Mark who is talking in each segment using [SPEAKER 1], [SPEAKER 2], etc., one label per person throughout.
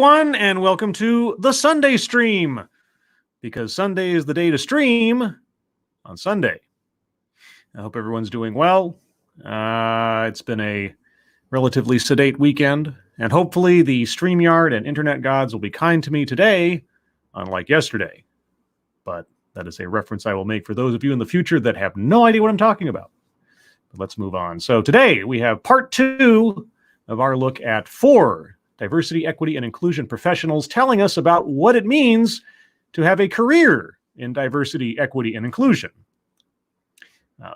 [SPEAKER 1] everyone, and welcome to the Sunday stream, because Sunday is the day to stream on Sunday. I hope everyone's doing well. It's been a relatively sedate weekend, and hopefully the StreamYard and internet gods will be kind to me today, unlike yesterday. But that is a reference I will make for those of you in the future that have no idea what I'm talking about. But let's move on. So today we have part 2 of our look at 4 diversity, equity, and inclusion professionals telling us about what it means to have a career in diversity, equity, and inclusion.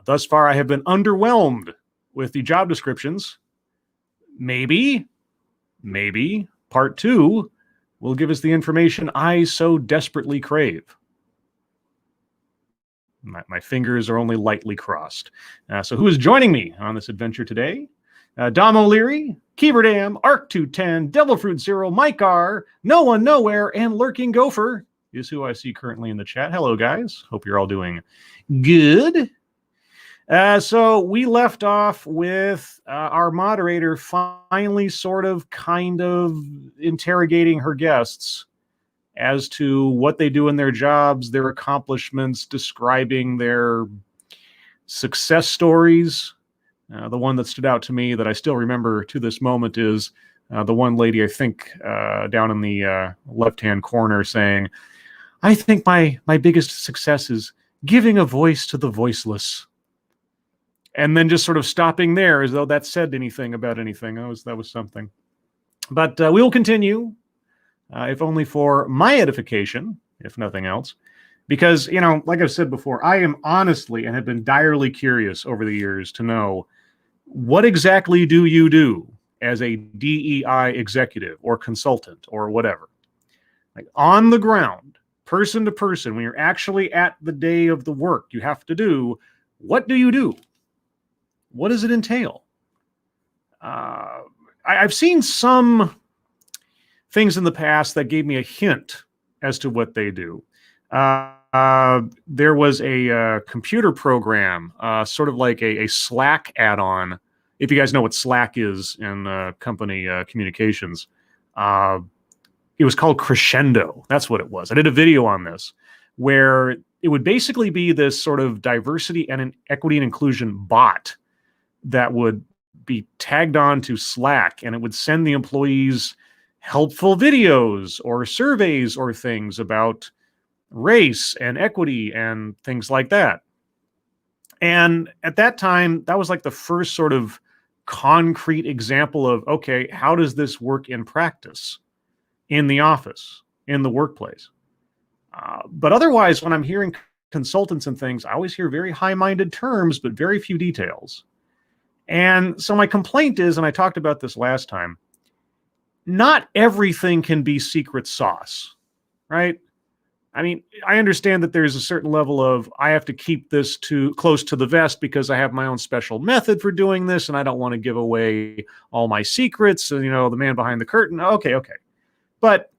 [SPEAKER 1] Thus far, I have been underwhelmed with the job descriptions. Maybe part 2 will give us the information I so desperately crave. My fingers are only lightly crossed. So who is joining me on this adventure today? Dom O'Leary, Keeverdam, Arc210, Devilfruit Zero, Mike R, No One Nowhere, and Lurking Gopher is who I see currently in the chat. Hello, guys. Hope you're all doing good. So we left off with our moderator finally kind of interrogating her guests as to what they do in their jobs, their accomplishments, describing their success stories. The one that stood out to me that I still remember to this moment is the one lady, I think, down in the left-hand corner saying, I think my biggest success is giving a voice to the voiceless. And then just sort of stopping there as though that said anything about anything. That was something. But we will continue, if only for my edification, if nothing else. Because, you know, like I've said before, I am honestly and have been direly curious over the years to know what exactly do you do as a DEI executive or consultant or whatever? Like on the ground, person to person, when you're actually at the day of the work you have to do, what do you do? What does it entail? I've seen some things in the past that gave me a hint as to what they do. There was a computer program, sort of like a Slack add-on. If you guys know what Slack is in company communications, it was called Crescendo. That's what it was. I did a video on this where it would basically be this sort of diversity and an equity and inclusion bot that would be tagged on to Slack, and it would send the employees helpful videos or surveys or things about race and equity and things like that. And at that time, that was like the first sort of concrete example of, okay, how does this work in practice, in the office, in the workplace? But otherwise, when I'm hearing consultants and things, I always hear very high-minded terms, but very few details. And so my complaint is, and I talked about this last time, not everything can be secret sauce, right? I mean, I understand that there's a certain level of, I have to keep this close to the vest because I have my own special method for doing this, and I don't want to give away all my secrets, and, you know, the man behind the curtain. Okay. But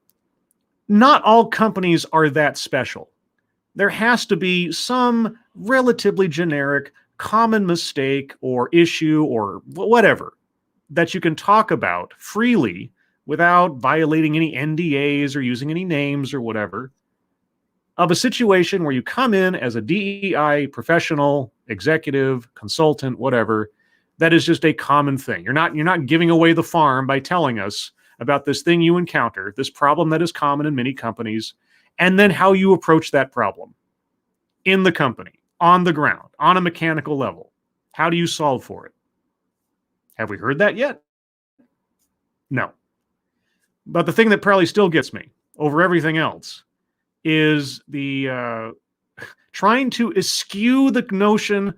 [SPEAKER 1] not all companies are that special. There has to be some relatively generic common mistake or issue or whatever that you can talk about freely without violating any NDAs or using any names or whatever, of a situation where you come in as a DEI professional, executive, consultant, whatever, that is just a common thing. You're not giving away the farm by telling us about this thing you encounter, this problem that is common in many companies, and then how you approach that problem in the company, on the ground, on a mechanical level. How do you solve for it? Have we heard that yet? No. But the thing that probably still gets me over everything else is the trying to eschew the notion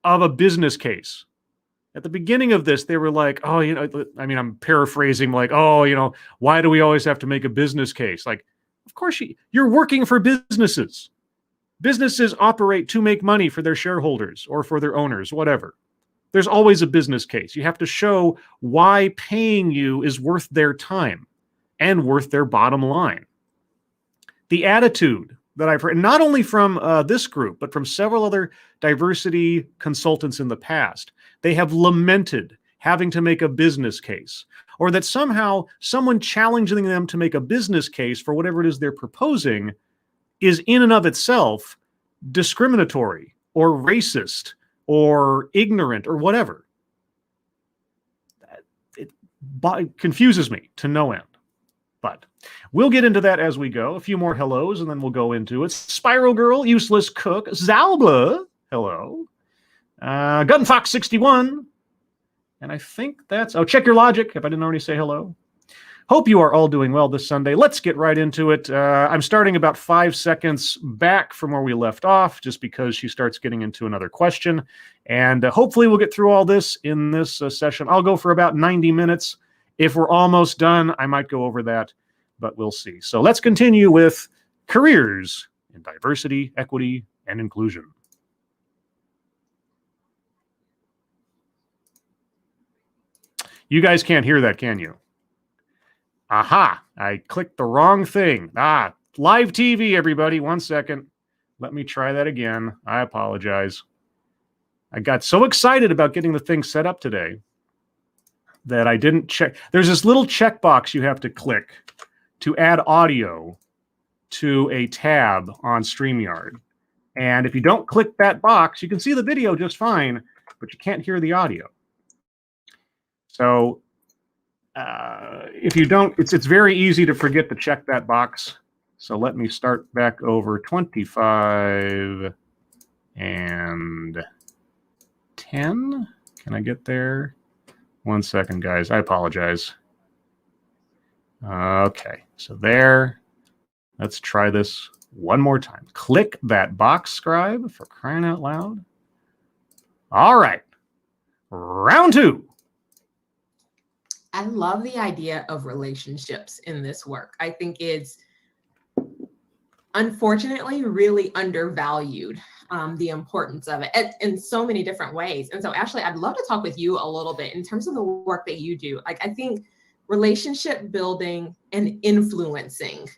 [SPEAKER 1] of a business case. At the beginning of this, they were like, oh, you know, I mean, I'm paraphrasing, like, oh, you know, why do we always have to make a business case? Like, of course, you're working for businesses. Businesses operate to make money for their shareholders or for their owners, whatever. There's always a business case. You have to show why paying you is worth their time and worth their bottom line. The attitude that I've heard, not only from this group, but from several other diversity consultants in the past, they have lamented having to make a business case. or that somehow someone challenging them to make a business case for whatever it is they're proposing is in and of itself discriminatory or racist or ignorant or whatever. It confuses me to no end. But we'll get into that as we go. A few more hellos, and then we'll go into it. Spiral Girl, Useless Cook, Zalbla, hello. Gunfox61. And I think that's... Oh, check your logic, if I didn't already say hello. Hope you are all doing well this Sunday. Let's get right into it. I'm starting about 5 seconds back from where we left off, just because she starts getting into another question. And hopefully we'll get through all this in this session. I'll go for about 90 minutes. If we're almost done, I might go over that, but we'll see. So let's continue with careers in diversity, equity, and inclusion. You guys can't hear that, can you? Aha, I clicked the wrong thing. Live TV, everybody. 1 second. Let me try that again. I apologize. I got so excited about getting the thing set up today that I didn't check. There's this little checkbox you have to click to add audio to a tab on StreamYard. And if you don't click that box, you can see the video just fine, but you can't hear the audio. So if you don't, it's very easy to forget to check that box. So let me start back over 25 and 10. Can I get there? 1 second, guys. I apologize. Okay, so there. Let's try this one more time. Click that box, Scribe, for crying out loud. All right. Round 2.
[SPEAKER 2] I love the idea of relationships in this work. I think it's unfortunately really undervalued, the importance of it in so many different ways. And so Ashley, I'd love to talk with you a little bit in terms of the work that you do. Like, I think relationship building and influencing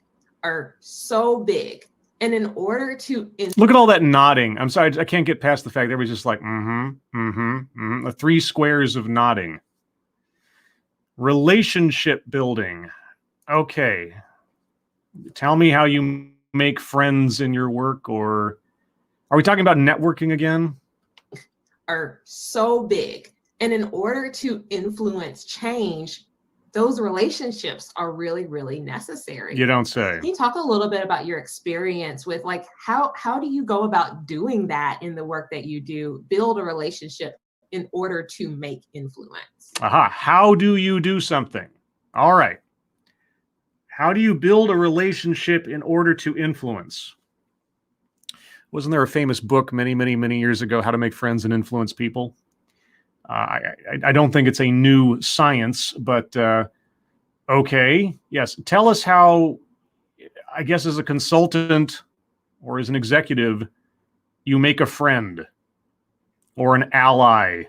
[SPEAKER 2] are so big. And in order to...
[SPEAKER 1] Look at all that nodding. I'm sorry, I can't get past the fact that everybody's just like, the 3 squares of nodding. Relationship building. Okay. Tell me how you make friends in your work, or are we talking about networking again?
[SPEAKER 2] Are so big. And in order to influence change, those relationships are really, really necessary.
[SPEAKER 1] You don't say.
[SPEAKER 2] Can you talk a little bit about your experience with, like, how do you go about doing that in the work that you do, build a relationship in order to make influence?
[SPEAKER 1] Aha. How do you do something? All right. How do you build a relationship in order to influence? Wasn't there a famous book many, many, many years ago, How to Make Friends and Influence People? I don't think it's a new science, but okay. Yes. Tell us how, I guess as a consultant or as an executive, you make a friend or an ally.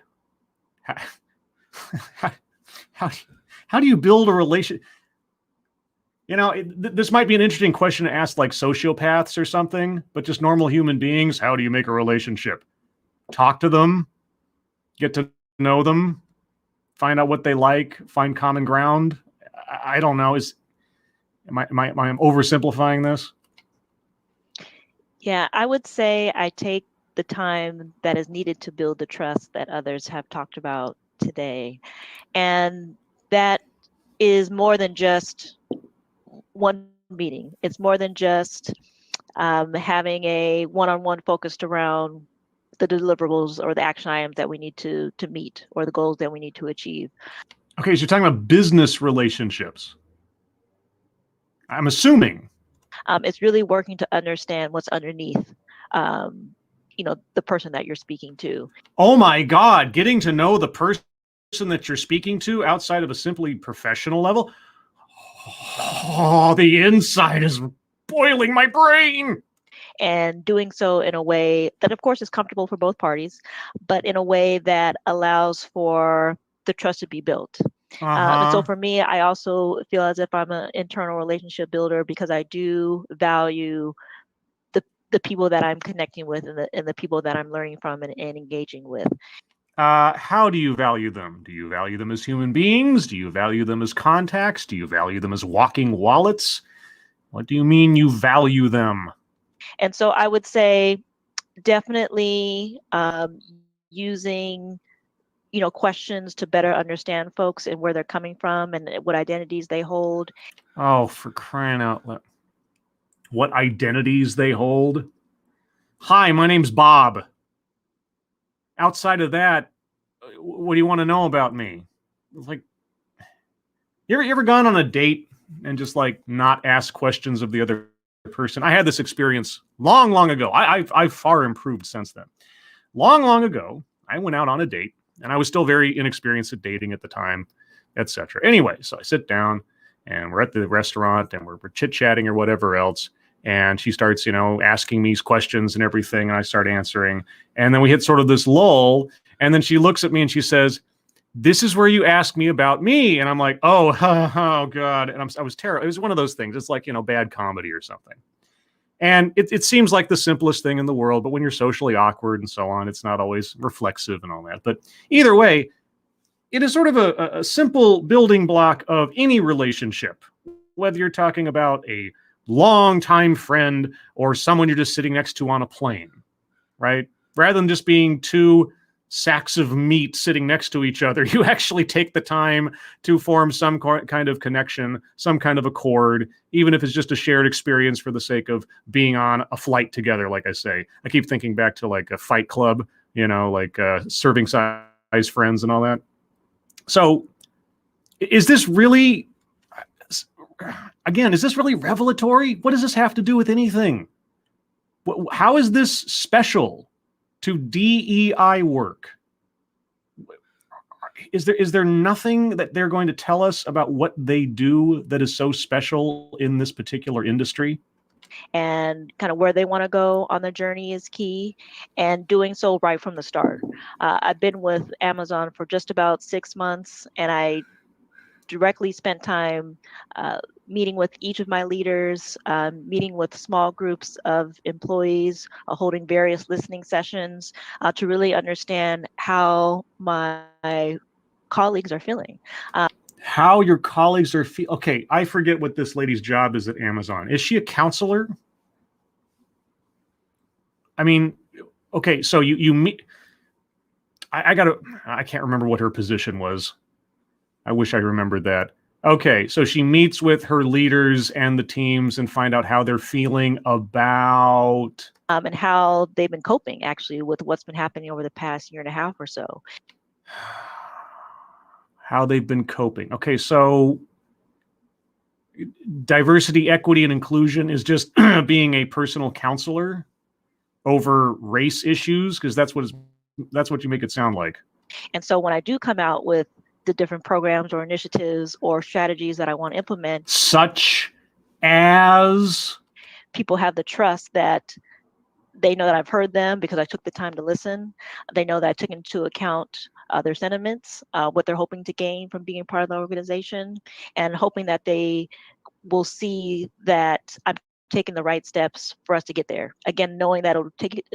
[SPEAKER 1] How do you build a relation? You know, this might be an interesting question to ask like sociopaths or something, but just normal human beings, how do you make a relationship? Talk to them, get to know them, find out what they like, find common ground. I don't know. Am I oversimplifying this?
[SPEAKER 3] Yeah, I would say I take the time that is needed to build the trust that others have talked about today. And that is more than just one meeting. It's more than just having a one-on-one focused around the deliverables or the action items that we need to meet or the goals that we need to achieve.
[SPEAKER 1] Okay, so you're talking about business relationships. I'm assuming.
[SPEAKER 3] It's really working to understand what's underneath, the person that you're speaking to.
[SPEAKER 1] Oh my God, getting to know the person that you're speaking to outside of a simply professional level. Oh, the inside is boiling my brain.
[SPEAKER 3] And doing so in a way that, of course, is comfortable for both parties, but in a way that allows for the trust to be built. And so for me, I also feel as if I'm an internal relationship builder because I do value the people that I'm connecting with and the people that I'm learning from and engaging with.
[SPEAKER 1] How do you value them? Do you value them as human beings? Do you value them as contacts? Do you value them as walking wallets? What do you mean you value them?
[SPEAKER 3] And so I would say definitely using questions to better understand folks and where they're coming from and what identities they hold.
[SPEAKER 1] Oh, for crying out loud. What identities they hold? Hi, my name's Bob. Outside of that, what do you want to know about me? It's like, you ever gone on a date and just like not ask questions of the other person? I had this experience long ago. I've far improved since then. Long ago, I went out on a date, and I was still very inexperienced at dating at the time, etc. Anyway, so I sit down, and we're at the restaurant, and we're chit-chatting or whatever else, and she starts, asking me questions and everything, and I start answering, and then we hit sort of this lull, and then she looks at me and she says, "This is where you ask me about me," and I'm like, oh God, and I was terrible. It was one of those things. It's like bad comedy or something. And it seems like the simplest thing in the world, but when you're socially awkward and so on, it's not always reflexive and all that. But either way, it is sort of a simple building block of any relationship, whether you're talking about a longtime friend or someone you're just sitting next to on a plane, right? Rather than just being two sacks of meat sitting next to each other, you actually take the time to form some kind of connection, some kind of accord, even if it's just a shared experience for the sake of being on a flight together. Like I say, I keep thinking back to like a Fight Club, like serving size friends and all that. So is this really, again, is this really revelatory? What does this have to do with anything? How is this special to DEI work? Is there nothing that they're going to tell us about what they do that is so special in this particular industry?
[SPEAKER 3] And kind of where they want to go on the journey is key, and doing so right from the start. I've been with Amazon for just about 6 months, and I directly spent time meeting with each of my leaders, meeting with small groups of employees, holding various listening sessions to really understand how my colleagues are feeling.
[SPEAKER 1] How your colleagues are feeling. Okay, I forget what this lady's job is at Amazon. Is she a counselor? I mean, okay, so you meet. I can't remember what her position was. I wish I remembered that. Okay, so she meets with her leaders and the teams and find out how they're feeling about
[SPEAKER 3] and how they've been coping actually with what's been happening over the past year and a half or so.
[SPEAKER 1] How they've been coping. Okay, so diversity, equity, and inclusion is just being a personal counselor over race issues, because that's what you make it sound like.
[SPEAKER 3] And so when I do come out with the different programs or initiatives or strategies that I want to implement,
[SPEAKER 1] such as,
[SPEAKER 3] people have the trust that they know that I've heard them because I took the time to listen. They know that I took into account their sentiments, what they're hoping to gain from being part of the organization, and hoping that they will see that I'm taking the right steps for us to get there. Again, knowing that it'll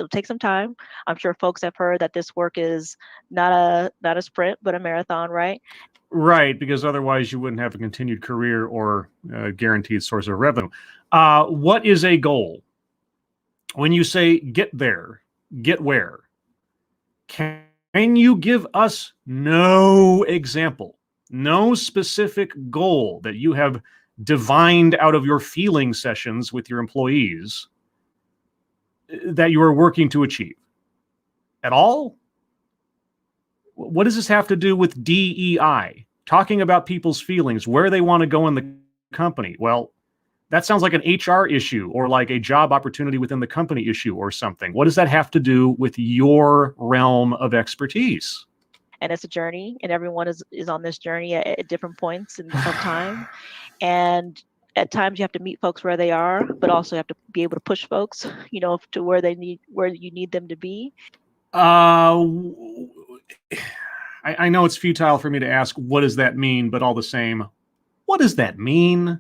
[SPEAKER 3] take some time. I'm sure folks have heard that this work is not a sprint, but a marathon, right?
[SPEAKER 1] Right, because otherwise you wouldn't have a continued career or a guaranteed source of revenue. What is a goal? When you say get there, get where? Can you give us no example, no specific goal that you have divined out of your feeling sessions with your employees that you are working to achieve at all? What does this have to do with DEI? Talking about people's feelings, where they want to go in the company. Well, that sounds like an HR issue or like a job opportunity within the company issue or something. What does that have to do with your realm of expertise?
[SPEAKER 3] And it's a journey, and everyone is on this journey at different points in some time. And at times you have to meet folks where they are, but also you have to be able to push folks, to where you need them to be.
[SPEAKER 1] I know it's futile for me to ask, what does that mean? But all the same, what does that mean?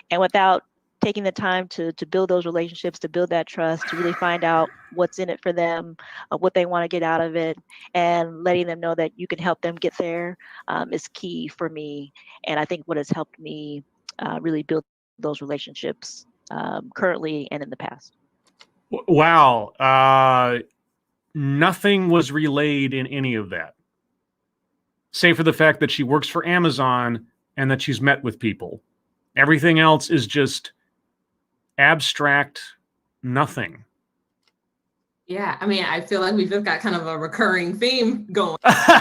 [SPEAKER 3] And without taking the time to build those relationships, to build that trust, to really find out what's in it for them, what they want to get out of it, and letting them know that you can help them get there is key for me. And I think what has helped me really build those relationships currently and in the past.
[SPEAKER 1] Wow. Nothing was relayed in any of that, save for the fact that she works for Amazon and that she's met with people. Everything else is just abstract nothing.
[SPEAKER 2] Yeah, I mean, I feel like we've just got kind of a recurring theme going.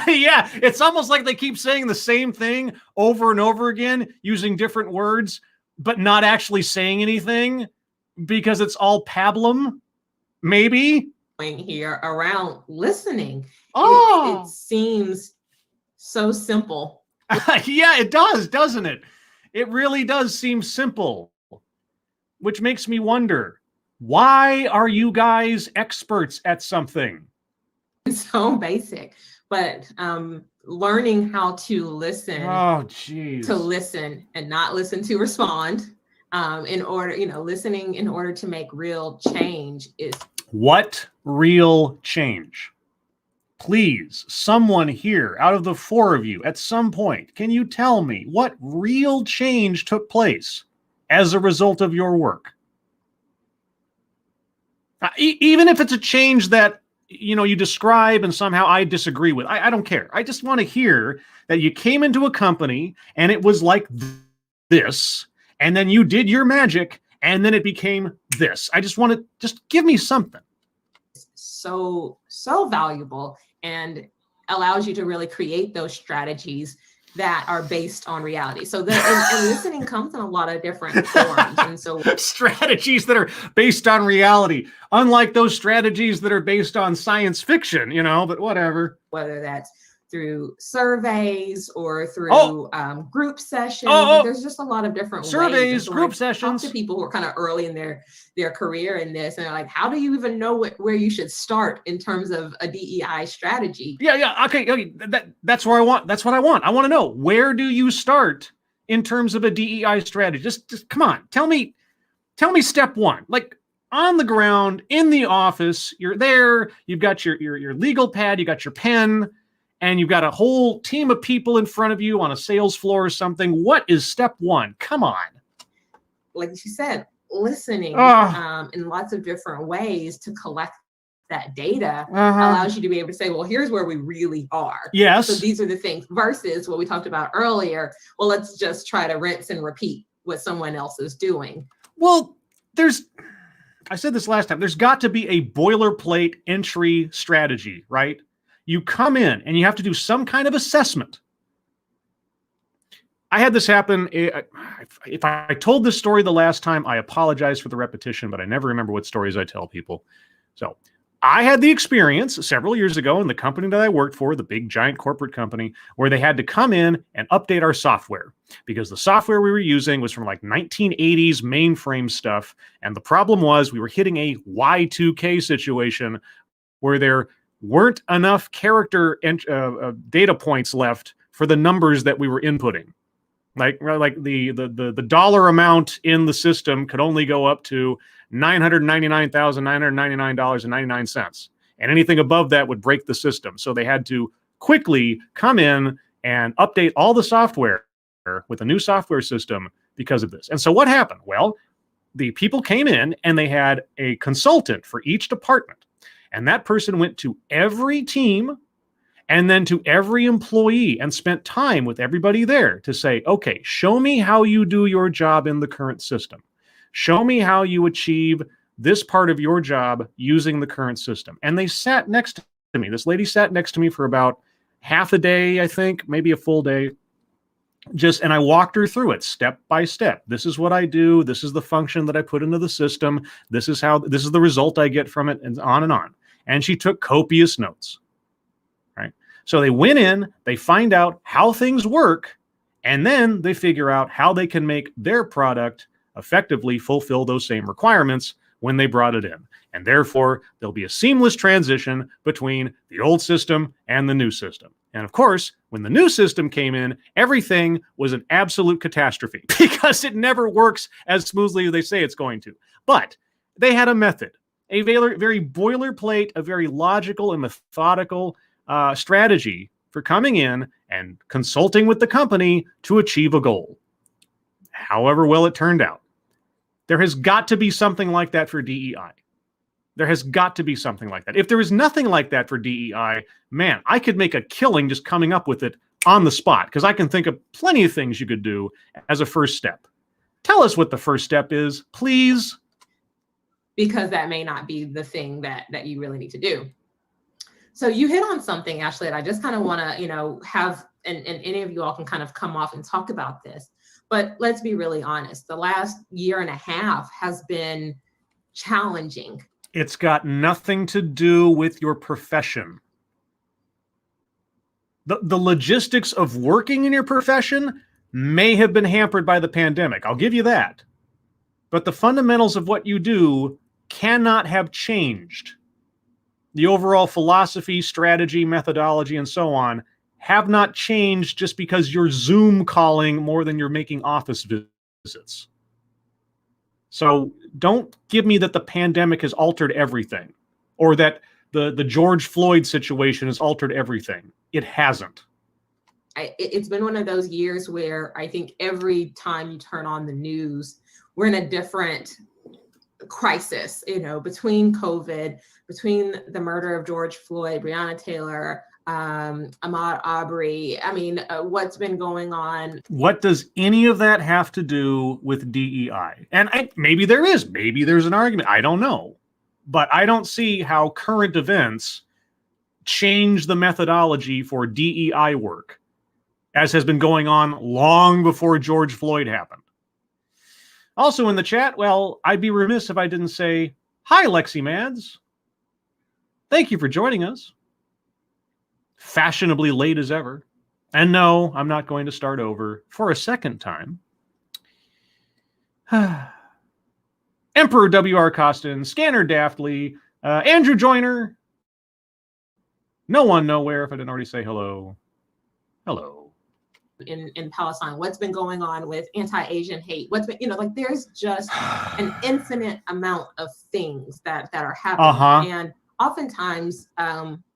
[SPEAKER 1] Yeah, it's almost like they keep saying the same thing over and over again, using different words, but not actually saying anything because it's all pablum, maybe?
[SPEAKER 2] Here around listening.
[SPEAKER 1] Oh!
[SPEAKER 2] It seems so simple.
[SPEAKER 1] Yeah, it does, doesn't it? It really does seem simple, which makes me wonder, why are you guys experts at something?
[SPEAKER 2] It's so basic, but learning how to listen, to listen and not listen to respond, in order, listening in order to make real change is.
[SPEAKER 1] What real change? Please, someone here out of the four of you, at some point, can you tell me what real change took place as a result of your work? Even if it's a change that, you describe and somehow I disagree with, I don't care. I just want to hear that you came into a company and it was like this, and then you did your magic and then it became this. I just want to just give me something.
[SPEAKER 2] So valuable and allows you to really create those strategies that are based on reality. So and listening comes in a lot of different forms. And so
[SPEAKER 1] strategies that are based on reality, unlike those strategies that are based on science fiction, but whatever.
[SPEAKER 2] Whether that's through surveys or through group sessions, there's just a lot of different
[SPEAKER 1] surveys,
[SPEAKER 2] ways.
[SPEAKER 1] Group sessions.
[SPEAKER 2] Talk to people who are kind of early in their career in this, and they're like, how do you even know where you should start in terms of a DEI strategy?
[SPEAKER 1] Yeah. Okay. That's where I want. That's what I want. I want to know, where do you start in terms of a DEI strategy? Just come on. Tell me step one. Like, on the ground, in the office, you're there. You've got your legal pad. You got your pen. And you've got a whole team of people in front of you on a sales floor or something. What is step one? Come on.
[SPEAKER 2] Like you said, listening in lots of different ways to collect that data allows you to be able to say, well, here's where we really are.
[SPEAKER 1] Yes.
[SPEAKER 2] So these are the things versus what we talked about earlier. Well, let's just try to rinse and repeat what someone else is doing.
[SPEAKER 1] Well, I said this last time, there's got to be a boilerplate entry strategy, right? You come in and you have to do some kind of assessment. I had this happen. If I told this story the last time, I apologize for the repetition, but I never remember what stories I tell people. So I had the experience several years ago in the company that I worked for, the big giant corporate company, where they had to come in and update our software because the software we were using was from like 1980s mainframe stuff. And the problem was we were hitting a Y2K situation where there weren't enough character data points left for the numbers that we were inputting. Like the dollar amount in the system could only go up to $999,999.99. And anything above that would break the system. So they had to quickly come in and update all the software with a new software system because of this. And so what happened? Well, the people came in and they had a consultant for each department. And that person went to every team and then to every employee and spent time with everybody there to say, okay, show me how you do your job in the current system. Show me how you achieve this part of your job using the current system. And they sat next to me. This lady sat next to me for about half a day, I think, maybe a full day. And I walked her through it step by step. This is what I do. This is the function that I put into the system. This is the result I get from it, and on and on. And she took copious notes, right? So they went in, they find out how things work, and then they figure out how they can make their product effectively fulfill those same requirements when they brought it in. And therefore, there'll be a seamless transition between the old system and the new system. And of course, when When the new system came in, everything was an absolute catastrophe because it never works as smoothly as they say it's going to. But they had a method, a very boilerplate, a very logical and methodical strategy for coming in and consulting with the company to achieve a goal. However well it turned out. There has got to be something like that for DEI. There has got to be something like that. If there is nothing like that for DEI, man, I could make a killing just coming up with it on the spot, because I can think of plenty of things you could do as a first step. Tell us what the first step is, please.
[SPEAKER 2] Because that may not be the thing that you really need to do. So you hit on something, Ashley, that I just kind of want to, have, and any of you all can kind of come off and talk about this. But let's be really honest. The last year and a half has been challenging.
[SPEAKER 1] It's got nothing to do with your profession. The logistics of working in your profession may have been hampered by the pandemic. I'll give you that. But the fundamentals of what you do cannot have changed. The overall philosophy, strategy, methodology, and so on have not changed just because you're Zoom calling more than you're making office visits. So don't give me that the pandemic has altered everything, or that the George Floyd situation has altered everything. It hasn't.
[SPEAKER 2] It's been one of those years where I think every time you turn on the news, we're in a different crisis, between COVID, between the murder of George Floyd, Breonna Taylor, Ahmaud Arbery. I mean, what's been going on? What
[SPEAKER 1] does any of that have to do with DEI? And maybe there's an argument. I don't know. But I don't see how current events change the methodology for DEI work, as has been going on long before George Floyd happened. Also in the chat, well, I'd be remiss if I didn't say, hi, Lexi Mads. Thank you for joining us. Fashionably late as ever. And no, I'm not going to start over for a second time. Emperor W.R. Costin, Scanner Daftly, Andrew Joyner. No one nowhere, if I didn't already say hello. Hello.
[SPEAKER 2] In Palestine, what's been going on with anti-Asian hate, what's been, there's just an infinite amount of things that are happening. And oftentimes,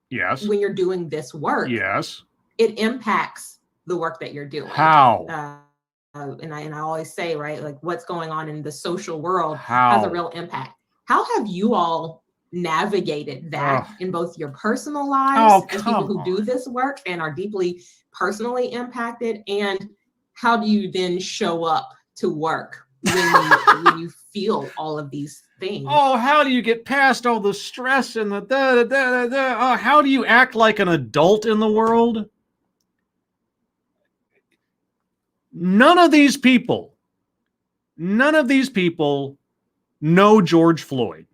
[SPEAKER 1] yes,
[SPEAKER 2] when you're doing this work,
[SPEAKER 1] yes,
[SPEAKER 2] it impacts the work that you're doing.
[SPEAKER 1] How?
[SPEAKER 2] And I always say, right, like what's going on in the social world has a real impact. How have you all navigated that in both your personal lives as people who do this work and are deeply personally impacted? And how do you then show up to work when you feel all of these things?
[SPEAKER 1] Oh, how do you get past all the stress and the Oh, how do you act like an adult in the world? None of these people know George Floyd.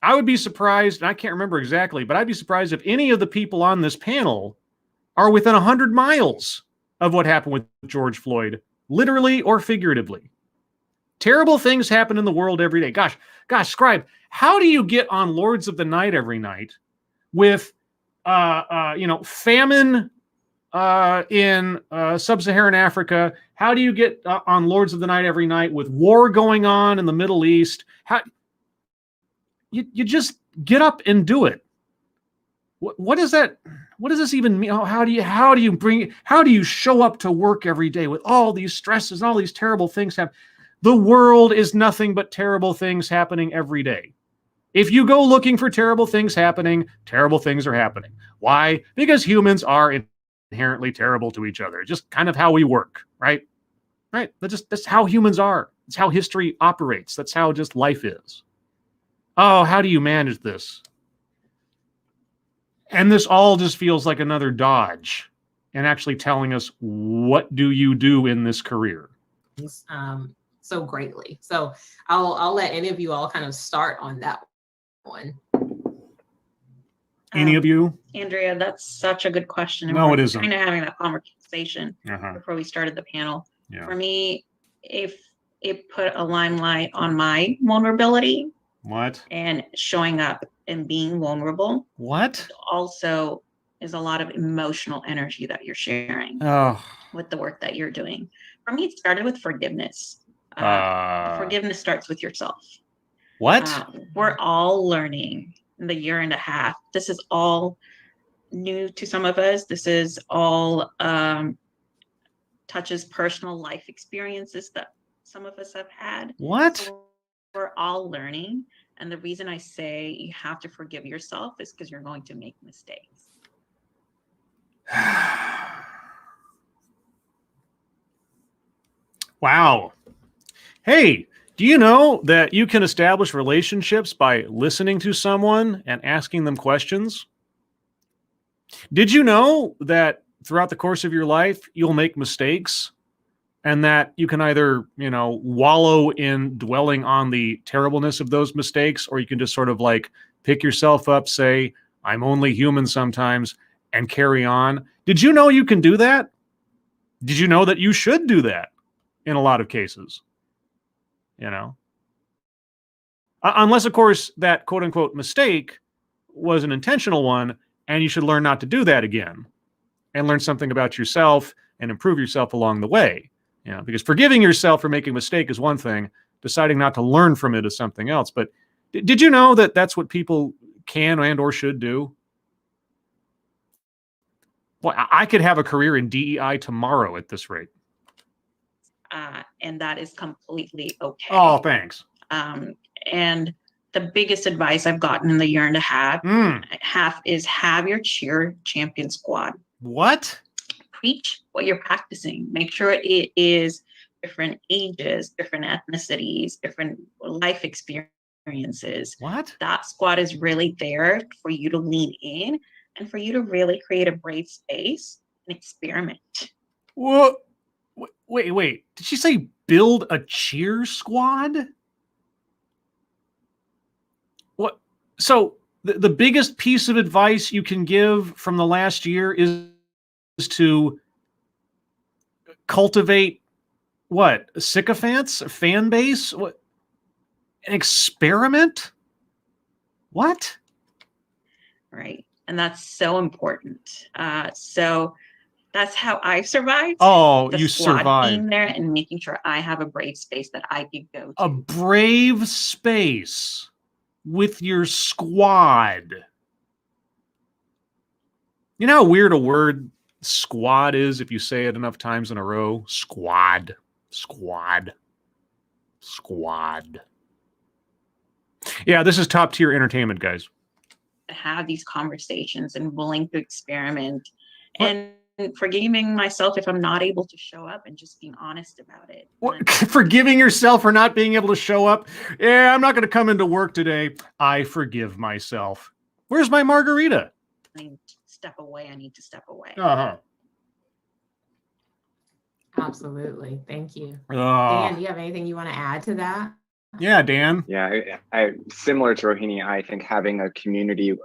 [SPEAKER 1] I would be surprised, and I can't remember exactly, but I'd be surprised if any of the people on this panel are within 100 miles of what happened with George Floyd, literally or figuratively. Terrible things happen in the world every day. Gosh, Scribe, how do you get on Lords of the Night every night with, famine in sub-Saharan Africa? How do you get on Lords of the Night every night with war going on in the Middle East? How you just get up and do it? What is that? What does this even mean? How do you show up to work every day with all these stresses and all these terrible things happen? The world is nothing but terrible things happening every day. If you go looking for terrible things happening, terrible things are happening. Why? Because humans are inherently terrible to each other. Just kind of how we work, right? Right. That's how humans are. It's how history operates. That's how just life is. Oh, how do you manage this? And this all just feels like another dodge and actually telling us, what do you do in this career?
[SPEAKER 2] So greatly. So I'll let any of you all kind of start on that one.
[SPEAKER 1] Any of you?
[SPEAKER 4] Andrea, that's such a good question.
[SPEAKER 1] No, it isn't.
[SPEAKER 4] Kind of having that conversation before we started the panel.
[SPEAKER 1] Yeah.
[SPEAKER 4] For me, if it put a limelight on my vulnerability.
[SPEAKER 1] What?
[SPEAKER 4] And showing up and being vulnerable.
[SPEAKER 1] What?
[SPEAKER 4] Also is a lot of emotional energy that you're sharing
[SPEAKER 1] Oh.
[SPEAKER 4] with the work that you're doing. For me, it started with forgiveness. Forgiveness starts with yourself.
[SPEAKER 1] What?
[SPEAKER 4] We're all learning in the year and a half. This is all new to some of us. This is all touches personal life experiences that some of us have had.
[SPEAKER 1] What?
[SPEAKER 4] So we're all learning. And the reason I say you have to forgive yourself is because you're going to make mistakes.
[SPEAKER 1] Wow. Hey, do you know that you can establish relationships by listening to someone and asking them questions? Did you know that throughout the course of your life, you'll make mistakes and that you can either, wallow in dwelling on the terribleness of those mistakes, or you can just sort of like pick yourself up, say, I'm only human sometimes, and carry on? Did you know you can do that? Did you know that you should do that in a lot of cases? Unless, of course, that quote unquote mistake was an intentional one, and you should learn not to do that again and learn something about yourself and improve yourself along the way. Because forgiving yourself for making a mistake is one thing, deciding not to learn from it is something else. But did you know that that's what people can and or should do? Boy, I could have a career in DEI tomorrow at this rate.
[SPEAKER 4] And that is completely okay.
[SPEAKER 1] Oh, thanks.
[SPEAKER 4] And the biggest advice I've gotten in the year and a half is have your cheer champion squad.
[SPEAKER 1] What?
[SPEAKER 4] Preach what you're practicing. Make sure it is different ages, different ethnicities, different life experiences.
[SPEAKER 1] What?
[SPEAKER 4] That squad is really there for you to lean in and for you to really create a brave space and experiment.
[SPEAKER 1] Whoa. Wait. Did she say build a cheer squad? What? So the biggest piece of advice you can give from the last year is to cultivate what? Sycophants? A fan base? What? An experiment? What?
[SPEAKER 4] Right. And that's so important. So that's how I've survived.
[SPEAKER 1] Oh,
[SPEAKER 4] the
[SPEAKER 1] you
[SPEAKER 4] squad
[SPEAKER 1] survived.
[SPEAKER 4] being there and making sure I have a brave space that I could go to.
[SPEAKER 1] A brave space with your squad. You know how weird a word squad is if you say it enough times in a row? Squad. Yeah, this is top tier entertainment, guys.
[SPEAKER 4] Have these conversations and willing to experiment
[SPEAKER 1] What?
[SPEAKER 4] and forgiving myself if I'm not able to show up and just being honest about it.
[SPEAKER 1] What? Forgiving yourself for not being able to show up? Yeah, I'm not going to come into work today. I forgive myself. Where's my margarita?
[SPEAKER 4] I need to step away.
[SPEAKER 1] Uh-huh.
[SPEAKER 2] Absolutely. Thank you. Dan, do you have anything you want to add to that?
[SPEAKER 1] Yeah, Dan.
[SPEAKER 5] Yeah, I similar to Rohini, I think having a community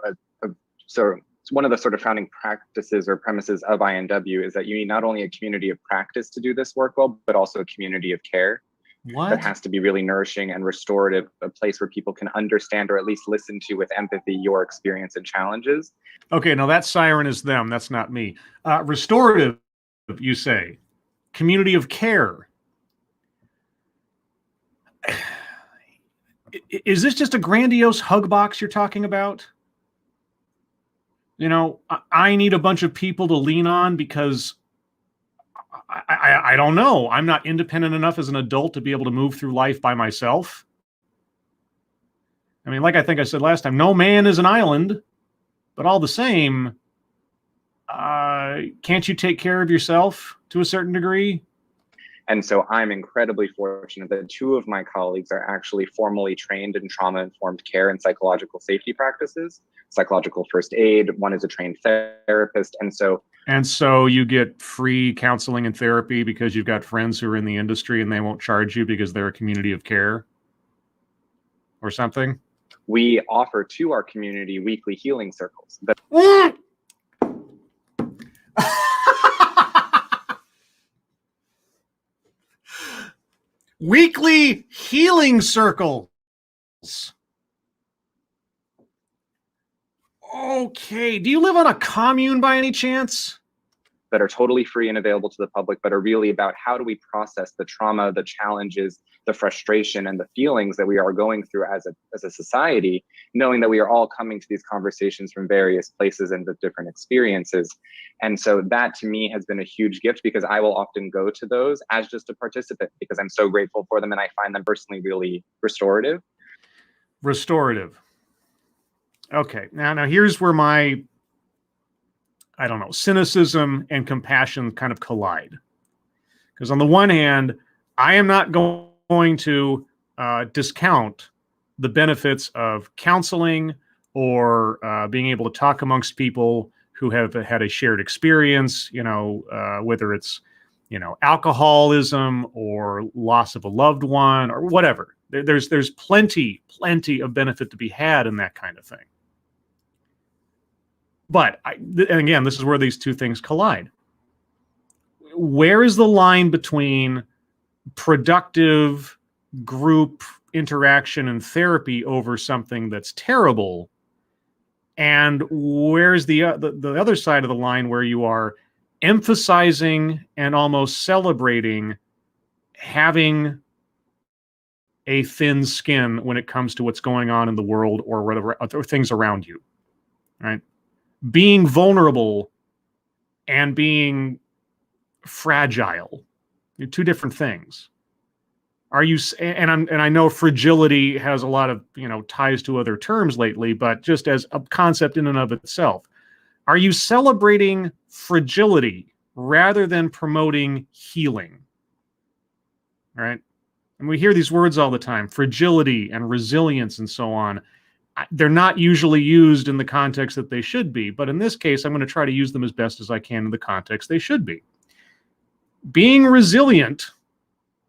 [SPEAKER 5] so one of the sort of founding practices or premises of INW is that you need not only a community of practice to do this work well, but also a community of care.
[SPEAKER 1] What?
[SPEAKER 5] That has to be really nourishing and restorative, a place where people can understand or at least listen to with empathy your experience and challenges.
[SPEAKER 1] Okay, now that siren is them. That's not me. Restorative, you say. Community of care. Is this just a grandiose hug box you're talking about? I need a bunch of people to lean on because I don't know. I'm not independent enough as an adult to be able to move through life by myself. I mean, like I think I said last time, no man is an island, but all the same, can't you take care of yourself to a certain degree?
[SPEAKER 5] And so I'm incredibly fortunate that two of my colleagues are actually formally trained in trauma-informed care and psychological safety practices, psychological first aid. One is a trained therapist. And so
[SPEAKER 1] you get free counseling and therapy because you've got friends who are in the industry and they won't charge you because they're a community of care or something?
[SPEAKER 5] We offer to our community weekly healing circles.
[SPEAKER 1] Weekly healing circles. Okay. Do you live on a commune by any chance?
[SPEAKER 5] That are totally free and available to the public, but are really about how do we process the trauma, the challenges, the frustration, and the feelings that we are going through as a society, knowing that we are all coming to these conversations from various places and with different experiences. And so that to me has been a huge gift, because I will often go to those as just a participant because I'm so grateful for them and I find them personally really restorative.
[SPEAKER 1] Restorative. Okay. Now here's where my, I don't know, cynicism and compassion kind of collide. Because on the one hand, I am not going to discount the benefits of counseling or being able to talk amongst people who have had a shared experience, whether it's, alcoholism or loss of a loved one or whatever. There's plenty of benefit to be had in that kind of thing. But, and again, this is where these two things collide. Where is the line between productive group interaction and therapy over something that's terrible, and where's the other side of the line where you are emphasizing and almost celebrating having a thin skin when it comes to what's going on in the world or whatever other things around you, right? Being vulnerable and being fragile, they're two different things. Are you, and I know fragility has a lot of, ties to other terms lately, but just as a concept in and of itself, are you celebrating fragility rather than promoting healing? Right? And we hear these words all the time, fragility and resilience and so on. They're not usually used in the context that they should be, but in this case, I'm going to try to use them as best as I can in the context they should be. Being resilient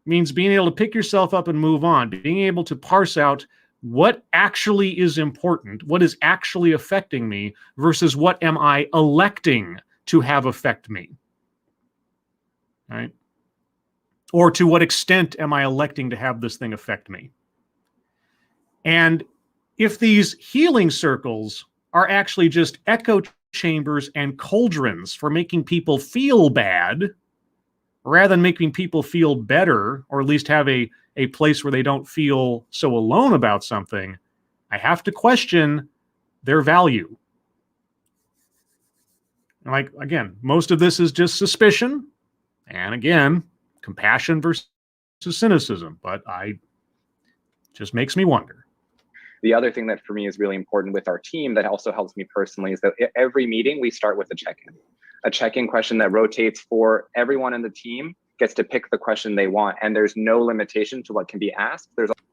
[SPEAKER 1] means being able to pick yourself up and move on, being able to parse out what actually is important, what is actually affecting me, versus what am I electing to have affect me, right? Or to what extent am I electing to have this thing affect me? And if these healing circles are actually just echo chambers and cauldrons for making people feel bad, rather than making people feel better, or at least have a place where they don't feel so alone about something, I have to question their value. Like, again, most of this is just suspicion. And again, compassion versus cynicism, but just makes me wonder.
[SPEAKER 5] The other thing that for me is really important with our team that also helps me personally is that every meeting we start with a check-in. A check-in question that rotates for everyone in the team, gets to pick the question they want, and there's no limitation to what can be asked.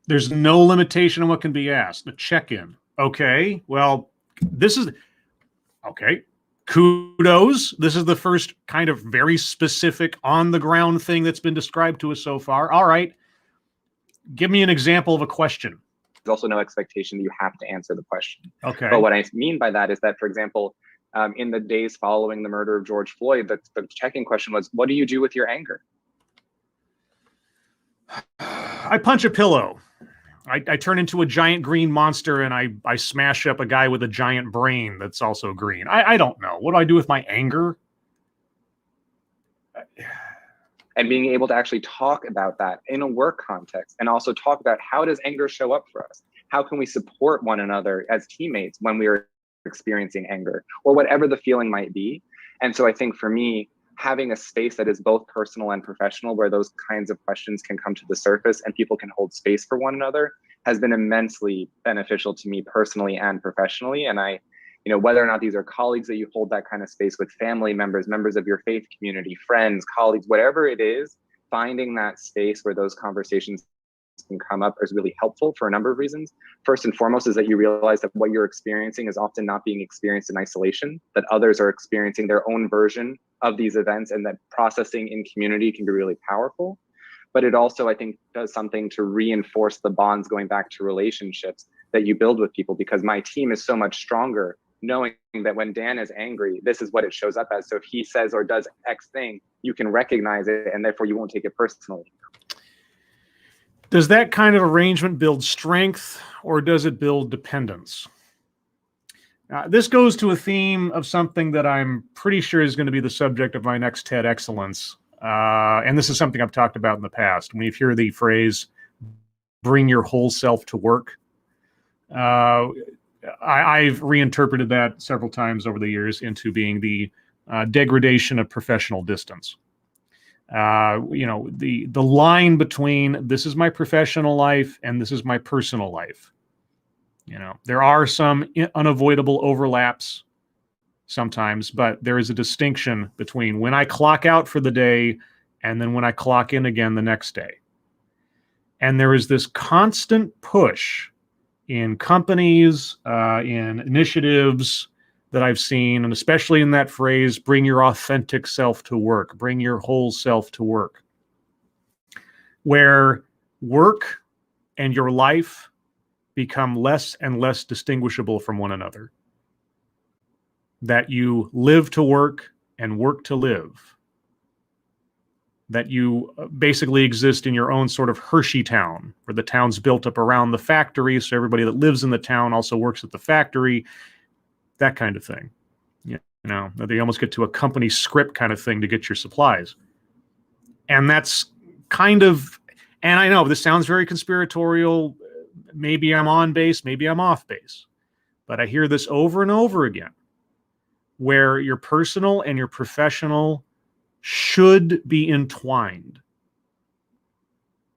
[SPEAKER 1] There's no limitation on what can be asked. The check-in. Okay, well, this is, okay, kudos. This is the first kind of very specific on-the-ground thing that's been described to us so far. All right, give me an example of a question.
[SPEAKER 5] There's also no expectation that you have to answer the question.
[SPEAKER 1] Okay.
[SPEAKER 5] But what I mean by that is that, for example, in the days following the murder of George Floyd, the check-in question was, what do you do with your anger?
[SPEAKER 1] I punch a pillow. I turn into a giant green monster and I smash up a guy with a giant brain that's also green. I don't know. What do I do with my anger?
[SPEAKER 5] And being able to actually talk about that in a work context, and also talk about how does anger show up for us? How can we support one another as teammates when we are experiencing anger, or whatever the feeling might be? And so I think for me, having a space that is both personal and professional, where those kinds of questions can come to the surface and people can hold space for one another, has been immensely beneficial to me personally and professionally. And I, whether or not these are colleagues that you hold that kind of space with, family members, members of your faith community, friends, colleagues, whatever it is, finding that space where those conversations can come up is really helpful for a number of reasons. First and foremost is that you realize that what you're experiencing is often not being experienced in isolation, that others are experiencing their own version of these events, and that processing in community can be really powerful. But it also, I think, does something to reinforce the bonds going back to relationships that you build with people, because my team is so much stronger knowing that when Dan is angry, this is what it shows up as. So if he says or does X thing, you can recognize it, and therefore you won't take it personally.
[SPEAKER 1] Does that kind of arrangement build strength, or does it build dependence? This goes to a theme of something that I'm pretty sure is going to be the subject of my next TED Excellence. And this is something I've talked about in the past. When you hear the phrase, bring your whole self to work, I've reinterpreted that several times over the years into being the degradation of professional distance. The line between this is my professional life and this is my personal life. There are some unavoidable overlaps sometimes, but there is a distinction between when I clock out for the day and then when I clock in again the next day. And there is this constant push in companies, in initiatives that I've seen, and especially in that phrase, bring your authentic self to work, bring your whole self to work, where work and your life become less and less distinguishable from one another. That you live to work and work to live. That you basically exist in your own sort of Hershey town, where the town's built up around the factory, so everybody that lives in the town also works at the factory, that kind of thing. They almost get to a company script kind of thing to get your supplies. And that's kind of, and I know this sounds very conspiratorial, maybe I'm on base, maybe I'm off base, but I hear this over and over again, where your personal and your professional should be entwined.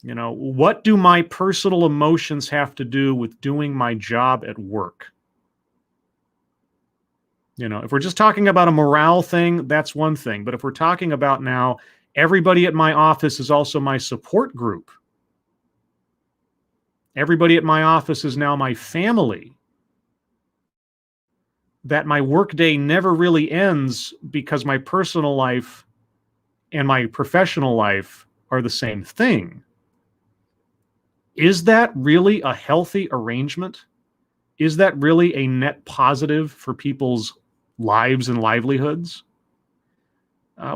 [SPEAKER 1] What do my personal emotions have to do with doing my job at work? If we're just talking about a morale thing, that's one thing. But if we're talking about now, everybody at my office is also my support group. Everybody at my office is now my family. That my workday never really ends because my personal life and my professional life are the same thing. Is that really a healthy arrangement? Is that really a net positive for people's lives and livelihoods?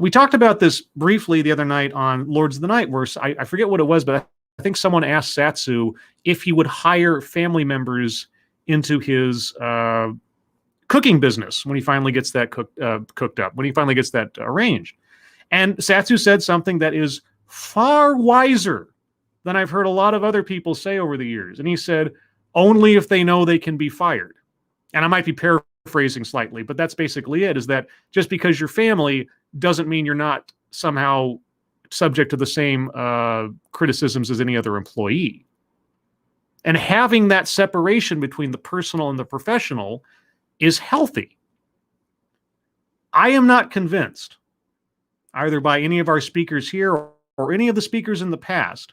[SPEAKER 1] We talked about this briefly the other night on Lords of the Night, where I forget what it was, but I think someone asked Satsu if he would hire family members into his cooking business when he finally gets that cooked up, when he finally gets that arranged. And Satsu said something that is far wiser than I've heard a lot of other people say over the years. And he said, only if they know they can be fired. And I might be paraphrasing slightly, but that's basically it, is that just because you're family doesn't mean you're not somehow subject to the same criticisms as any other employee. And having that separation between the personal and the professional is healthy. I am not convinced, either by any of our speakers here or any of the speakers in the past,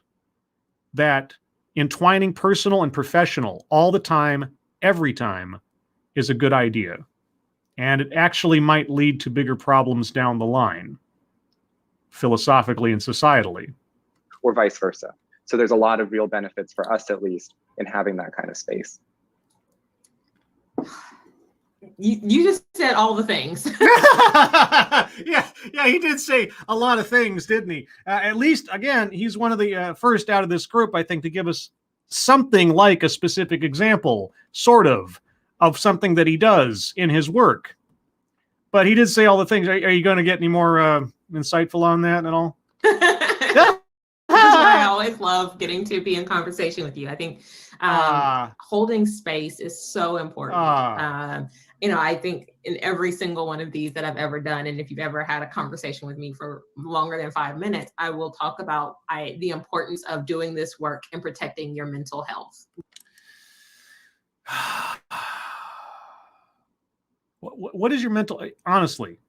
[SPEAKER 1] that entwining personal and professional all the time, every time, is a good idea. And it actually might lead to bigger problems down the line, philosophically and societally.
[SPEAKER 5] Or vice versa. So there's a lot of real benefits for us, at least, in having that kind of space.
[SPEAKER 2] You just said all the things.
[SPEAKER 1] yeah, he did say a lot of things, didn't he? At least, again, he's one of the first out of this group, I think, to give us something like a specific example, sort of something that he does in his work. But he did say all the things. Are you going to get any more insightful on that at all?
[SPEAKER 2] That's why I always love getting to be in conversation with you. I think holding space is so important. I think in every single one of these that I've ever done, and if you've ever had a conversation with me for longer than 5 minutes, I will talk about the importance of doing this work and protecting your mental health.
[SPEAKER 1] What is your mental, honestly,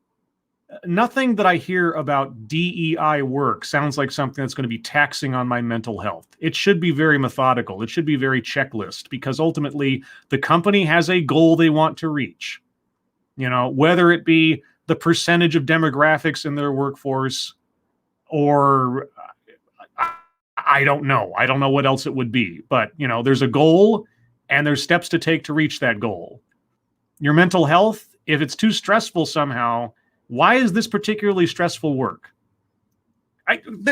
[SPEAKER 1] nothing that I hear about DEI work sounds like something that's going to be taxing on my mental health. It should be very methodical. It should be very checklist, because ultimately the company has a goal they want to reach. Whether it be the percentage of demographics in their workforce, or I don't know. I don't know what else it would be, but there's a goal and there's steps to take to reach that goal. Your mental health, if it's too stressful somehow, why is this particularly stressful work?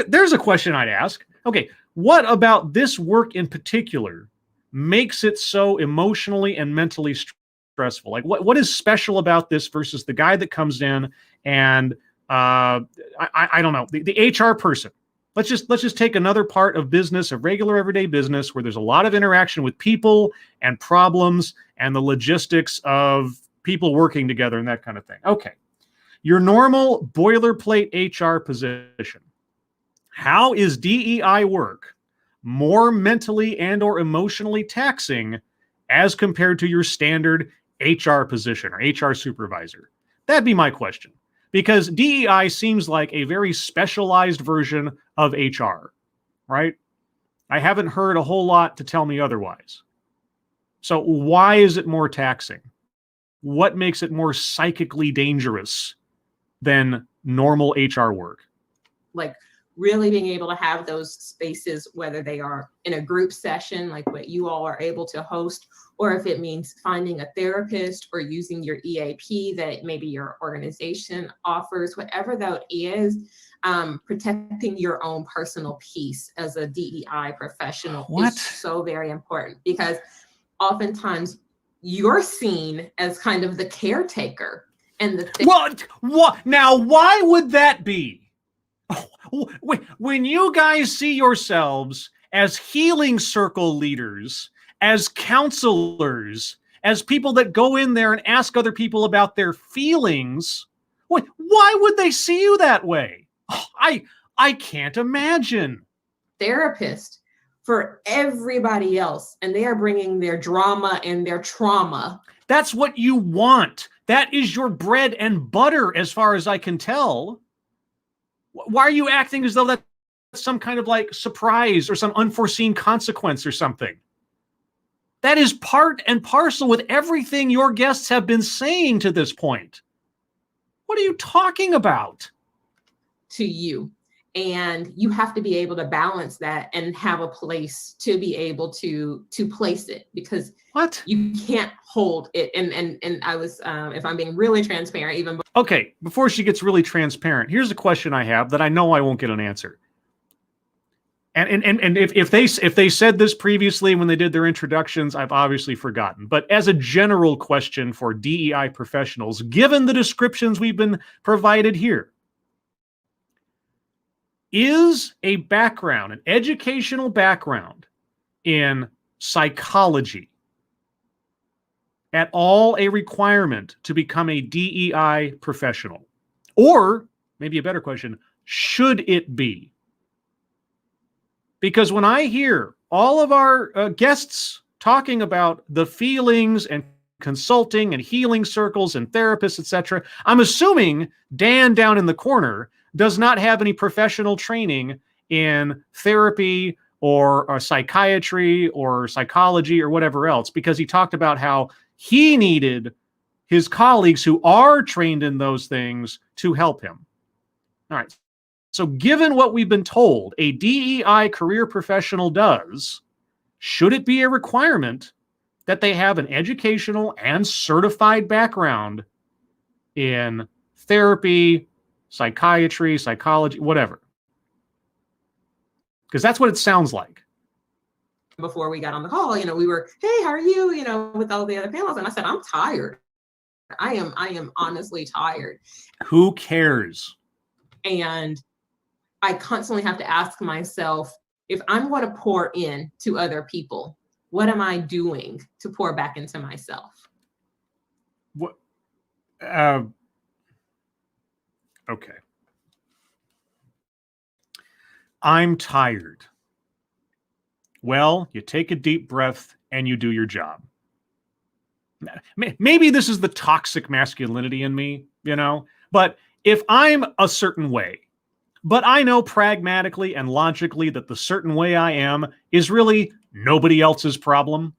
[SPEAKER 1] There's a question I'd ask. Okay, what about this work in particular makes it so emotionally and mentally stressful? Like what is special about this versus the guy that comes in and I don't know, the HR person. Let's just take another part of business, of regular everyday business, where there's a lot of interaction with people and problems and the logistics of people working together and that kind of thing. Okay. Your normal boilerplate HR position. How is DEI work more mentally and or emotionally taxing as compared to your standard HR position or HR supervisor? That'd be my question. Because DEI seems like a very specialized version of HR, right? I haven't heard a whole lot to tell me otherwise. So why is it more taxing? What makes it more psychically dangerous than normal HR work?
[SPEAKER 2] Like really being able to have those spaces, whether they are in a group session, like what you all are able to host, or if it means finding a therapist or using your EAP that maybe your organization offers, whatever that is, protecting your own personal peace as a DEI professional is so very important, because oftentimes you're seen as kind of the caretaker and the
[SPEAKER 1] what now, why would that be? When you guys see yourselves as healing circle leaders, as counselors, as people that go in there and ask other people about their feelings, why would they see you that way? I can't imagine.
[SPEAKER 2] Therapist for everybody else, and they are bringing their drama and their trauma.
[SPEAKER 1] That's what you want. That is your bread and butter, as far as I can tell. Why are you acting as though that's some kind of like surprise or some unforeseen consequence or something? That is part and parcel with everything your guests have been saying to this point. What are you talking about?
[SPEAKER 2] To you. And you have to be able to balance that and have a place to be able to place it, because you can't hold it. And I was, if I'm being really transparent, even
[SPEAKER 1] okay, before she gets really transparent, here's a question I have that I know I won't get an answer. And if they said this previously when they did their introductions, I've obviously forgotten. But as a general question for DEI professionals, given the descriptions we've been provided here, is a background, an educational background in psychology at all a requirement to become a DEI professional? Or, maybe a better question, should it be? Because when I hear all of our guests talking about the feelings and consulting and healing circles and therapists, etc., I'm assuming Dan down in the corner does not have any professional training in therapy or psychiatry or psychology or whatever else, because he talked about how he needed his colleagues who are trained in those things to help him. All right. So given what we've been told a DEI career professional does, should it be a requirement that they have an educational and certified background in therapy, psychiatry, psychology, whatever? Because that's what it sounds like.
[SPEAKER 2] Before we got on the call, we were, hey, how are you? With all the other panels. And I said, I'm tired. I am honestly tired.
[SPEAKER 1] Who cares?
[SPEAKER 2] And I constantly have to ask myself, if I'm going to pour in to other people, what am I doing to pour back into myself?
[SPEAKER 1] What? Okay. I'm tired. Well, you take a deep breath and you do your job. Maybe this is the toxic masculinity in me, but if I'm a certain way, but I know pragmatically and logically that the certain way I am is really nobody else's problem,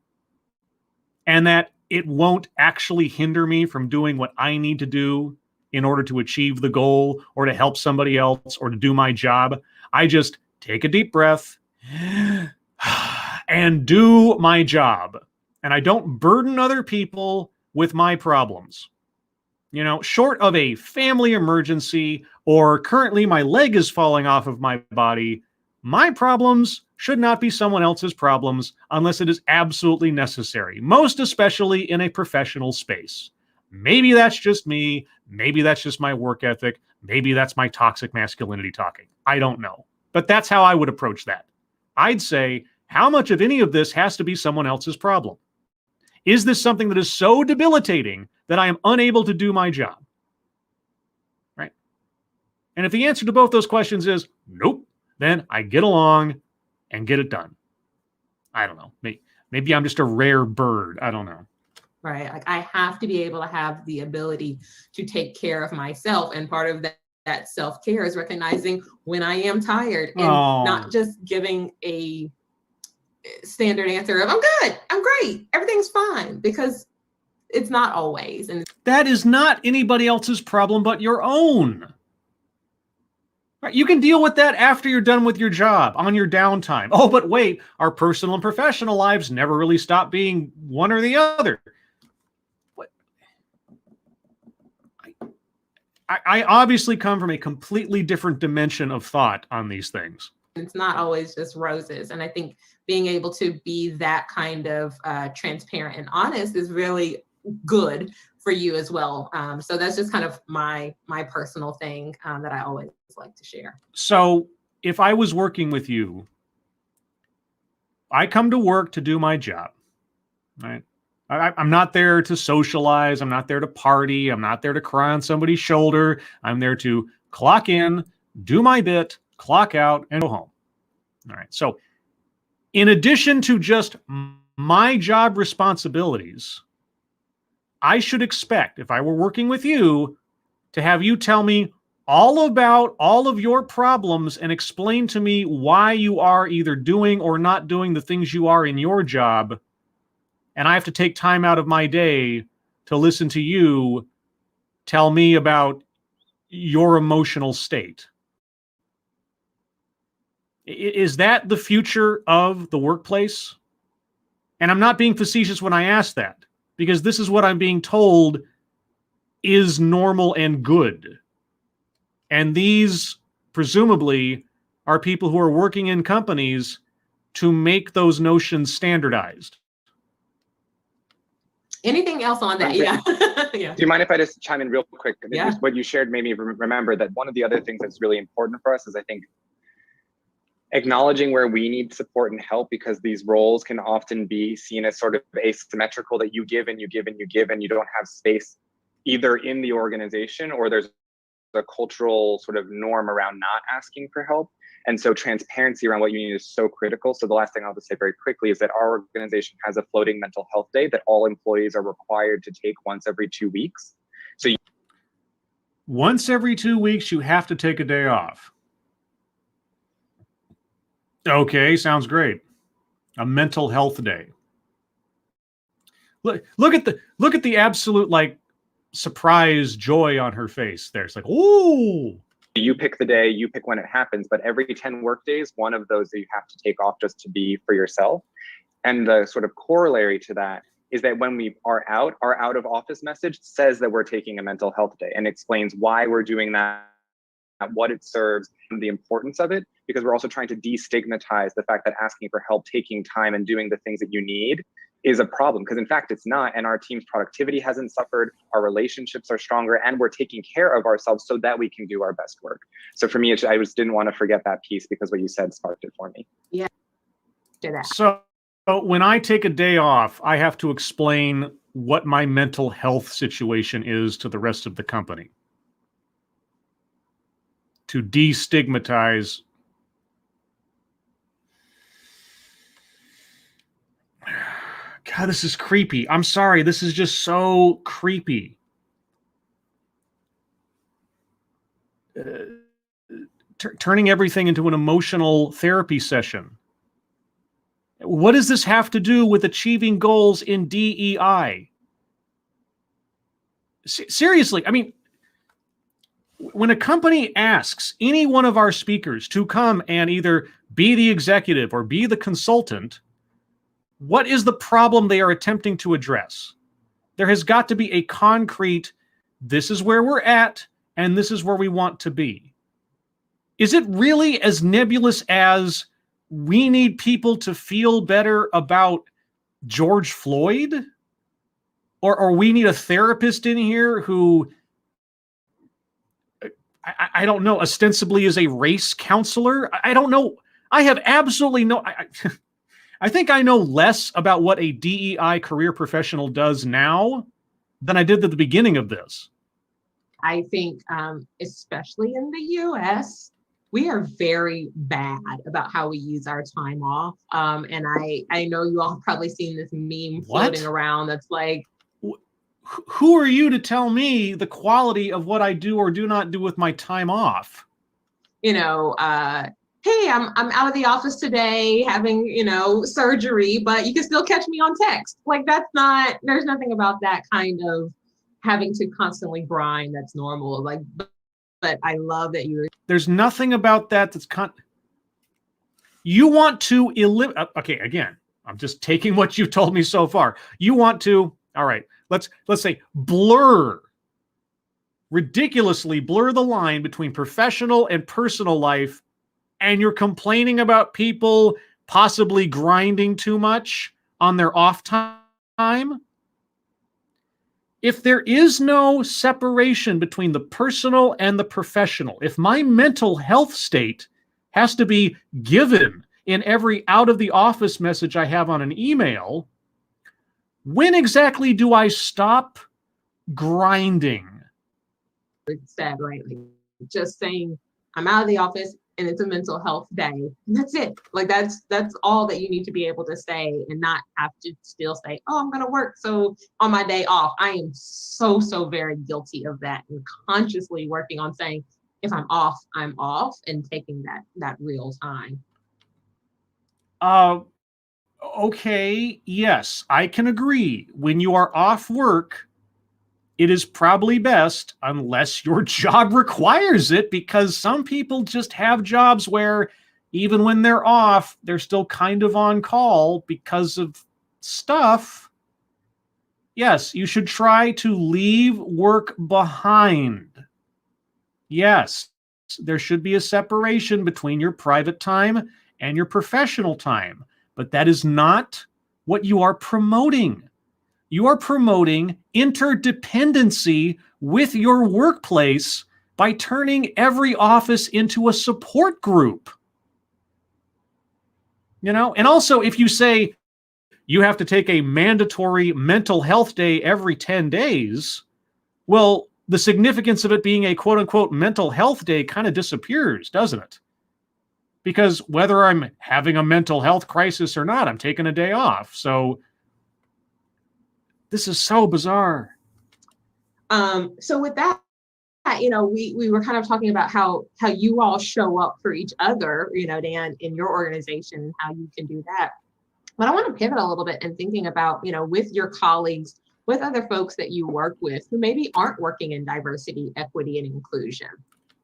[SPEAKER 1] and that it won't actually hinder me from doing what I need to do in order to achieve the goal or to help somebody else or to do my job, I just take a deep breath and do my job. And I don't burden other people with my problems. Short of a family emergency or currently my leg is falling off of my body, my problems should not be someone else's problems unless it is absolutely necessary, most especially in a professional space. Maybe that's just me. Maybe that's just my work ethic. Maybe that's my toxic masculinity talking. I don't know. But that's how I would approach that. I'd say, how much of any of this has to be someone else's problem? Is this something that is so debilitating that I am unable to do my job? Right? And if the answer to both those questions is nope, then I get along and get it done. I don't know. Maybe I'm just a rare bird. I don't know.
[SPEAKER 2] Right. Like I have to be able to have the ability to take care of myself. And part of that self-care is recognizing when I am tired and not just giving a standard answer of I'm good, I'm great, everything's fine, because it's not always. And
[SPEAKER 1] that is not anybody else's problem but your own. Right? You can deal with that after you're done with your job, on your downtime. Oh, but wait, our personal and professional lives never really stop being one or the other. I obviously come from a completely different dimension of thought on these things.
[SPEAKER 2] It's not always just roses. And I think being able to be that kind of transparent and honest is really good for you as well. So that's just kind of my personal thing that I always like to share.
[SPEAKER 1] So if I was working with you, I come to work to do my job, right? I'm not there to socialize. I'm not there to party. I'm not there to cry on somebody's shoulder. I'm there to clock in, do my bit, clock out, and go home. All right. So in addition to just my job responsibilities, I should expect, if I were working with you, to have you tell me all about all of your problems and explain to me why you are either doing or not doing the things you are in your job. And I have to take time out of my day to listen to you tell me about your emotional state. Is that the future of the workplace? And I'm not being facetious when I ask that, because this is what I'm being told is normal and good. And these, presumably, are people who are working in companies to make those notions standardized.
[SPEAKER 2] Anything else on that? Yeah. Yeah.
[SPEAKER 5] Do you mind if I just chime in real quick?
[SPEAKER 2] Yeah.
[SPEAKER 5] What you shared made me remember that one of the other things that's really important for us is, I think, acknowledging where we need support and help, because these roles can often be seen as sort of asymmetrical, that you give and you give and you give, and you don't have space either in the organization, or there's a cultural sort of norm around not asking for help. And so transparency around what you need is so critical. So the last thing I'll just say very quickly is that our organization has a floating mental health day that all employees are required to take once every 2 weeks. So
[SPEAKER 1] once every 2 weeks, you have to take a day off. Okay, sounds great. A mental health day. Look at the absolute like surprise joy on her face there. It's like, ooh.
[SPEAKER 5] You pick the day, you pick when it happens, but every 10 work days, one of those that you have to take off just to be for yourself. And the sort of corollary to that is that when we are out, our out of office message says that we're taking a mental health day and explains why we're doing that, what it serves, and the importance of it, because we're also trying to destigmatize the fact that asking for help, taking time, and doing the things that you need is a problem, because in fact it's not. And our team's productivity hasn't suffered, our relationships are stronger, and we're taking care of ourselves so that we can do our best work. So for me, I just didn't want to forget that piece, because what you said sparked it for me.
[SPEAKER 2] Yeah. Do that.
[SPEAKER 1] So when I take a day off, I have to explain what my mental health situation is to the rest of the company to destigmatize. God, this is creepy. I'm sorry. This is just so creepy. Turning everything into an emotional therapy session. What does this have to do with achieving goals in DEI? Seriously, I mean, when a company asks any one of our speakers to come and either be the executive or be the consultant, what is the problem they are attempting to address? There has got to be a concrete, this is where we're at, and this is where we want to be. Is it really as nebulous as we need people to feel better about George Floyd? Or we need a therapist in here who, I don't know, ostensibly is a race counselor? I don't know. I have absolutely no... I think I know less about what a DEI career professional does now than I did at the beginning of this.
[SPEAKER 2] I think, especially in the US, we are very bad about how we use our time off. And I know you all have probably seen this meme floating around that's like,
[SPEAKER 1] who are you to tell me the quality of what I do or do not do with my time off?
[SPEAKER 2] You know, hey, I'm out of the office today having, surgery, but you can still catch me on text. Like, there's nothing about that kind of having to constantly grind that's normal. Like, but I love that
[SPEAKER 1] there's nothing about that that's you want to eliminate. Okay, again, I'm just taking what you've told me so far. You want to, all right, let's say ridiculously blur the line between professional and personal life, and you're complaining about people possibly grinding too much on their off time. If there is no separation between the personal and the professional, if my mental health state has to be given in every out of the office message I have on an email, when exactly do I stop grinding?
[SPEAKER 2] said, right? Like, just saying I'm out of the office and it's a mental health day. And that's it. Like, that's all that you need to be able to say, and not have to still say, oh, I'm going to work. So on my day off, I am so very guilty of that, and consciously working on saying, if I'm off, and taking that real time.
[SPEAKER 1] Okay. Yes, I can agree. When you are off work, it is probably best, unless your job requires it, because some people just have jobs where even when they're off, they're still kind of on call because of stuff. Yes, you should try to leave work behind. Yes, there should be a separation between your private time and your professional time, but that is not what you are promoting. You are promoting interdependency with your workplace by turning every office into a support group. And also, if you say you have to take a mandatory mental health day every 10 days, well, the significance of it being a quote unquote mental health day kind of disappears, doesn't it? Because whether I'm having a mental health crisis or not, I'm taking a day off. So this is so bizarre.
[SPEAKER 2] So with that, we were kind of talking about how you all show up for each other, Dan, in your organization, how you can do that. But I want to pivot a little bit and thinking about, with your colleagues, with other folks that you work with who maybe aren't working in diversity, equity, and inclusion.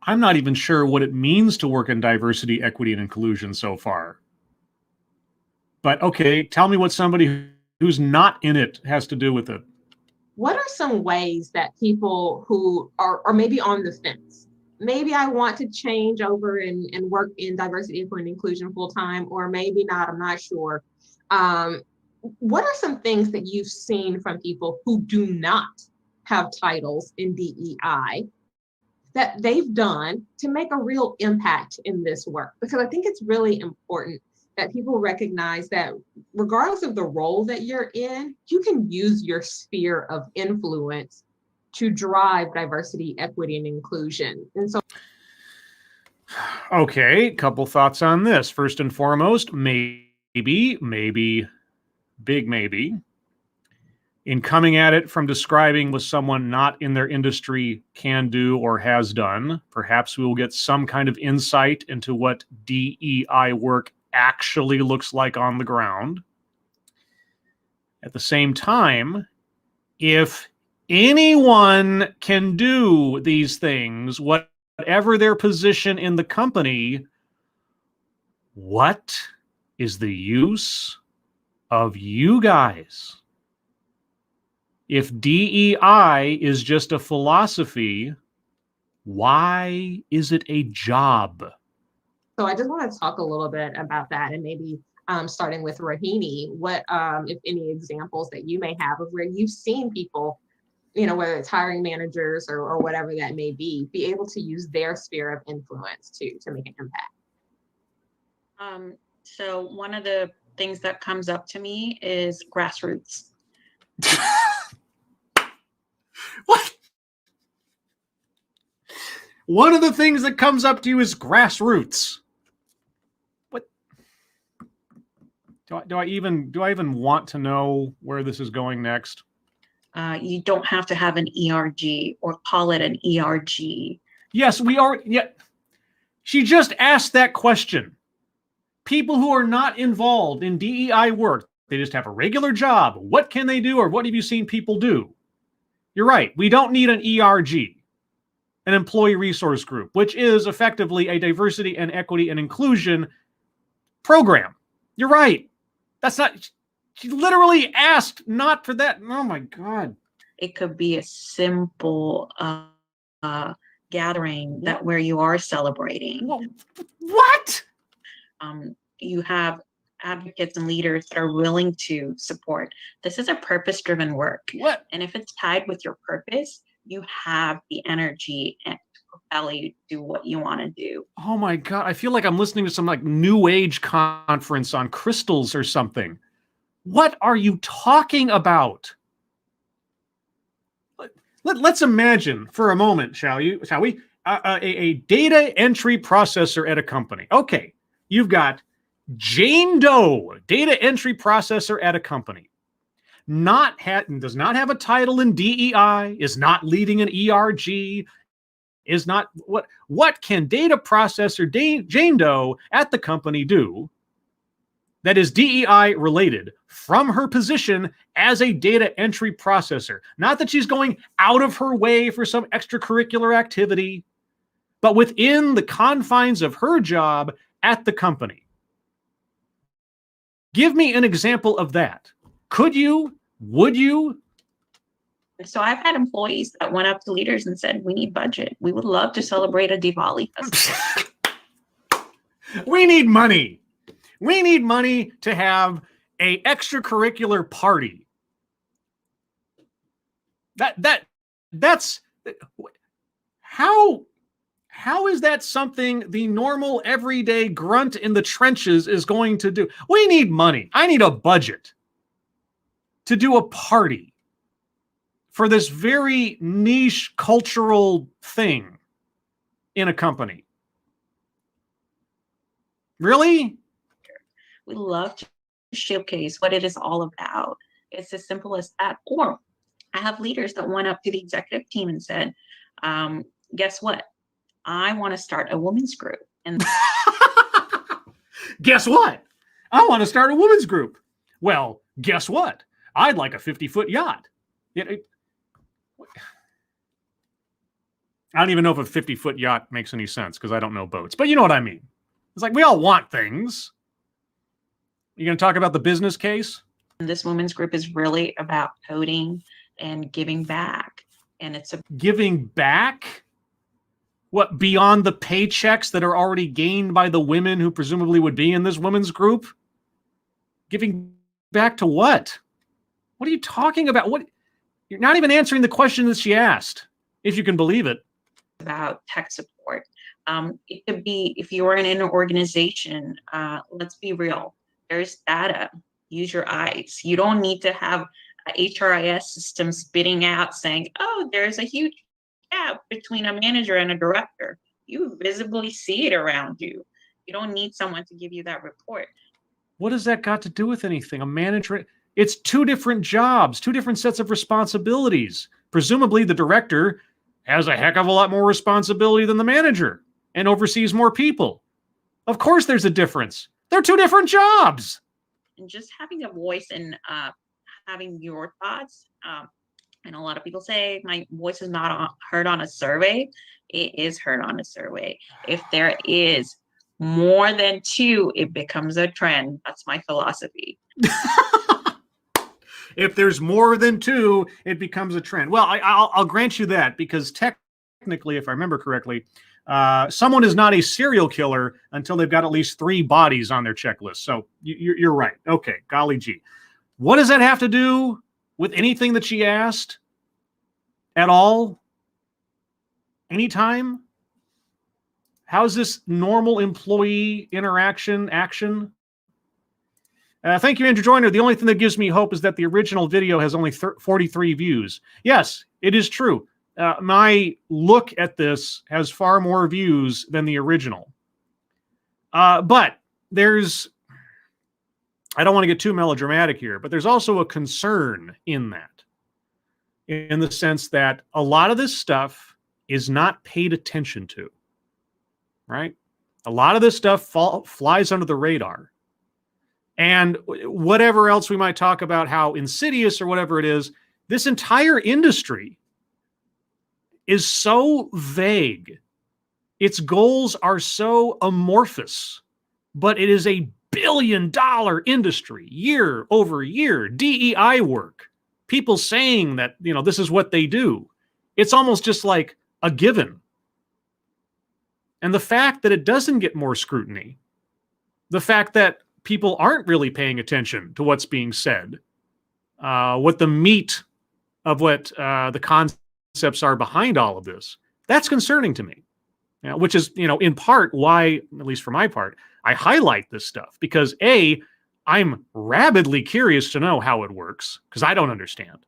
[SPEAKER 1] I'm not even sure what it means to work in diversity, equity, and inclusion so far. But okay, tell me what somebody who's not in it has to do with it.
[SPEAKER 2] What are some ways that people who are maybe on the fence, maybe I want to change over and work in diversity, equity, and inclusion full time, or maybe not, I'm not sure. What are some things that you've seen from people who do not have titles in DEI that they've done to make a real impact in this work? Because I think it's really important that people recognize that regardless of the role that you're in, you can use your sphere of influence to drive diversity, equity, and inclusion. And so,
[SPEAKER 1] okay, couple thoughts on this. First and foremost, maybe, big maybe, in coming at it from describing what someone not in their industry can do or has done, perhaps we will get some kind of insight into what DEI work actually looks like on the ground. At the same time, if anyone can do these things, whatever their position in the company, what is the use of you guys? If DEI is just a philosophy, why is it a job?
[SPEAKER 2] So I just want to talk a little bit about that, and maybe starting with Rohini, what, if any, examples that you may have of where you've seen people, whether it's hiring managers or whatever that may be able to use their sphere of influence to make an impact.
[SPEAKER 4] So one of the things that comes up to me is Grassroots.
[SPEAKER 1] What? One of the things that comes up to you is Grassroots. What? Do I even want to know where this is going next?
[SPEAKER 4] You don't have to have an ERG or call it an ERG.
[SPEAKER 1] Yes, we are. Yeah, she just asked that question. People who are not involved in DEI work, they just have a regular job. What can they do, or what have you seen people do? You're right. We don't need an ERG, an employee resource group, which is effectively a diversity and equity and inclusion program. You're right. That's not, she literally asked not for that. Oh my God.
[SPEAKER 4] It could be a simple gathering that where you are celebrating.
[SPEAKER 1] What?
[SPEAKER 4] You have advocates and leaders that are willing to support. This is a purpose-driven work.
[SPEAKER 1] What?
[SPEAKER 4] And if it's tied with your purpose, you have the energy and propel you to do what you want to do.
[SPEAKER 1] Oh my God. I feel like I'm listening to some like new age conference on crystals or something. What are you talking about? Let's imagine for a moment, shall we? A data entry processor at a company. Okay, you've got Jane Doe, data entry processor at a company. Does not have a title in DEI, is not leading an ERG, is not what can data processor Jane Doe at the company do that is DEI related from her position as a data entry processor? Not that she's going out of her way for some extracurricular activity, but within the confines of her job at the company. Give me an example of that. Could you? Would you?
[SPEAKER 4] So I've had employees that went up to leaders and said, we need budget. We would love to celebrate a Diwali festival.
[SPEAKER 1] We need money. We need money to have a extracurricular party. That's how is that something the normal everyday grunt in the trenches is going to do? We need money. I need a budget to do a party for this very niche cultural thing in a company. Really?
[SPEAKER 4] We love to showcase what it is all about. It's as simple as that. Or I have leaders that went up to the executive team and said, guess what? I want to start a women's group. And
[SPEAKER 1] guess what? I want to start a women's group. Well, guess what? I'd like a 50-foot yacht. I don't even know if a 50-foot yacht makes any sense because I don't know boats, but you know what I mean. It's like we all want things. You going to talk about the business case?
[SPEAKER 4] This women's group is really about coding and giving back. And it's
[SPEAKER 1] giving back? What, beyond the paychecks that are already gained by the women who presumably would be in this women's group? Giving back to what? What are you talking about? What? You're not even answering the question that she asked, if you can believe it.
[SPEAKER 4] About tech support. It could be if you're in an organization, let's be real, there's data, use your eyes. You don't need to have a HRIS system spitting out saying, oh, there's a huge gap between a manager and a director. You visibly see it around you. You don't need someone to give you that report.
[SPEAKER 1] What has that got to do with anything? A manager, it's two different jobs, two different sets of responsibilities. Presumably the director has a heck of a lot more responsibility than the manager and oversees more people. Of course there's a difference. They're two different jobs.
[SPEAKER 4] And just having a voice and having your thoughts. And a lot of people say my voice is not heard on a survey. It is heard on a survey. If there is more than two, it becomes a trend. That's my philosophy.
[SPEAKER 1] If there's more than two, it becomes a trend. Well, I'll grant you that because technically, if I remember correctly, Someone is not a serial killer until they've got at least 3 bodies on their checklist. So you're right. Okay, golly gee. What does that have to do with anything that she asked at all? Anytime? How's this normal employee interaction action? Thank you, Andrew Joyner. The only thing that gives me hope is that the original video has only 43 views. Yes, it is true. My look at this has far more views than the original. But there's, I don't want to get too melodramatic here, but there's also a concern in that, in the sense that a lot of this stuff is not paid attention to, right? A lot of this stuff flies under the radar. And whatever else we might talk about, how insidious or whatever it is, this entire industry is so vague. Its goals are so amorphous, but it is a billion-dollar industry year over year. DEI work, people saying that, you know, this is what they do. It's almost just like a given. And the fact that it doesn't get more scrutiny, the fact that people aren't really paying attention to what's being said, what the meat of what the concepts are behind all of this, that's concerning to me. You know, which is, you know, in part why, at least for my part, I highlight this stuff, because A, I'm rabidly curious to know how it works, because I don't understand.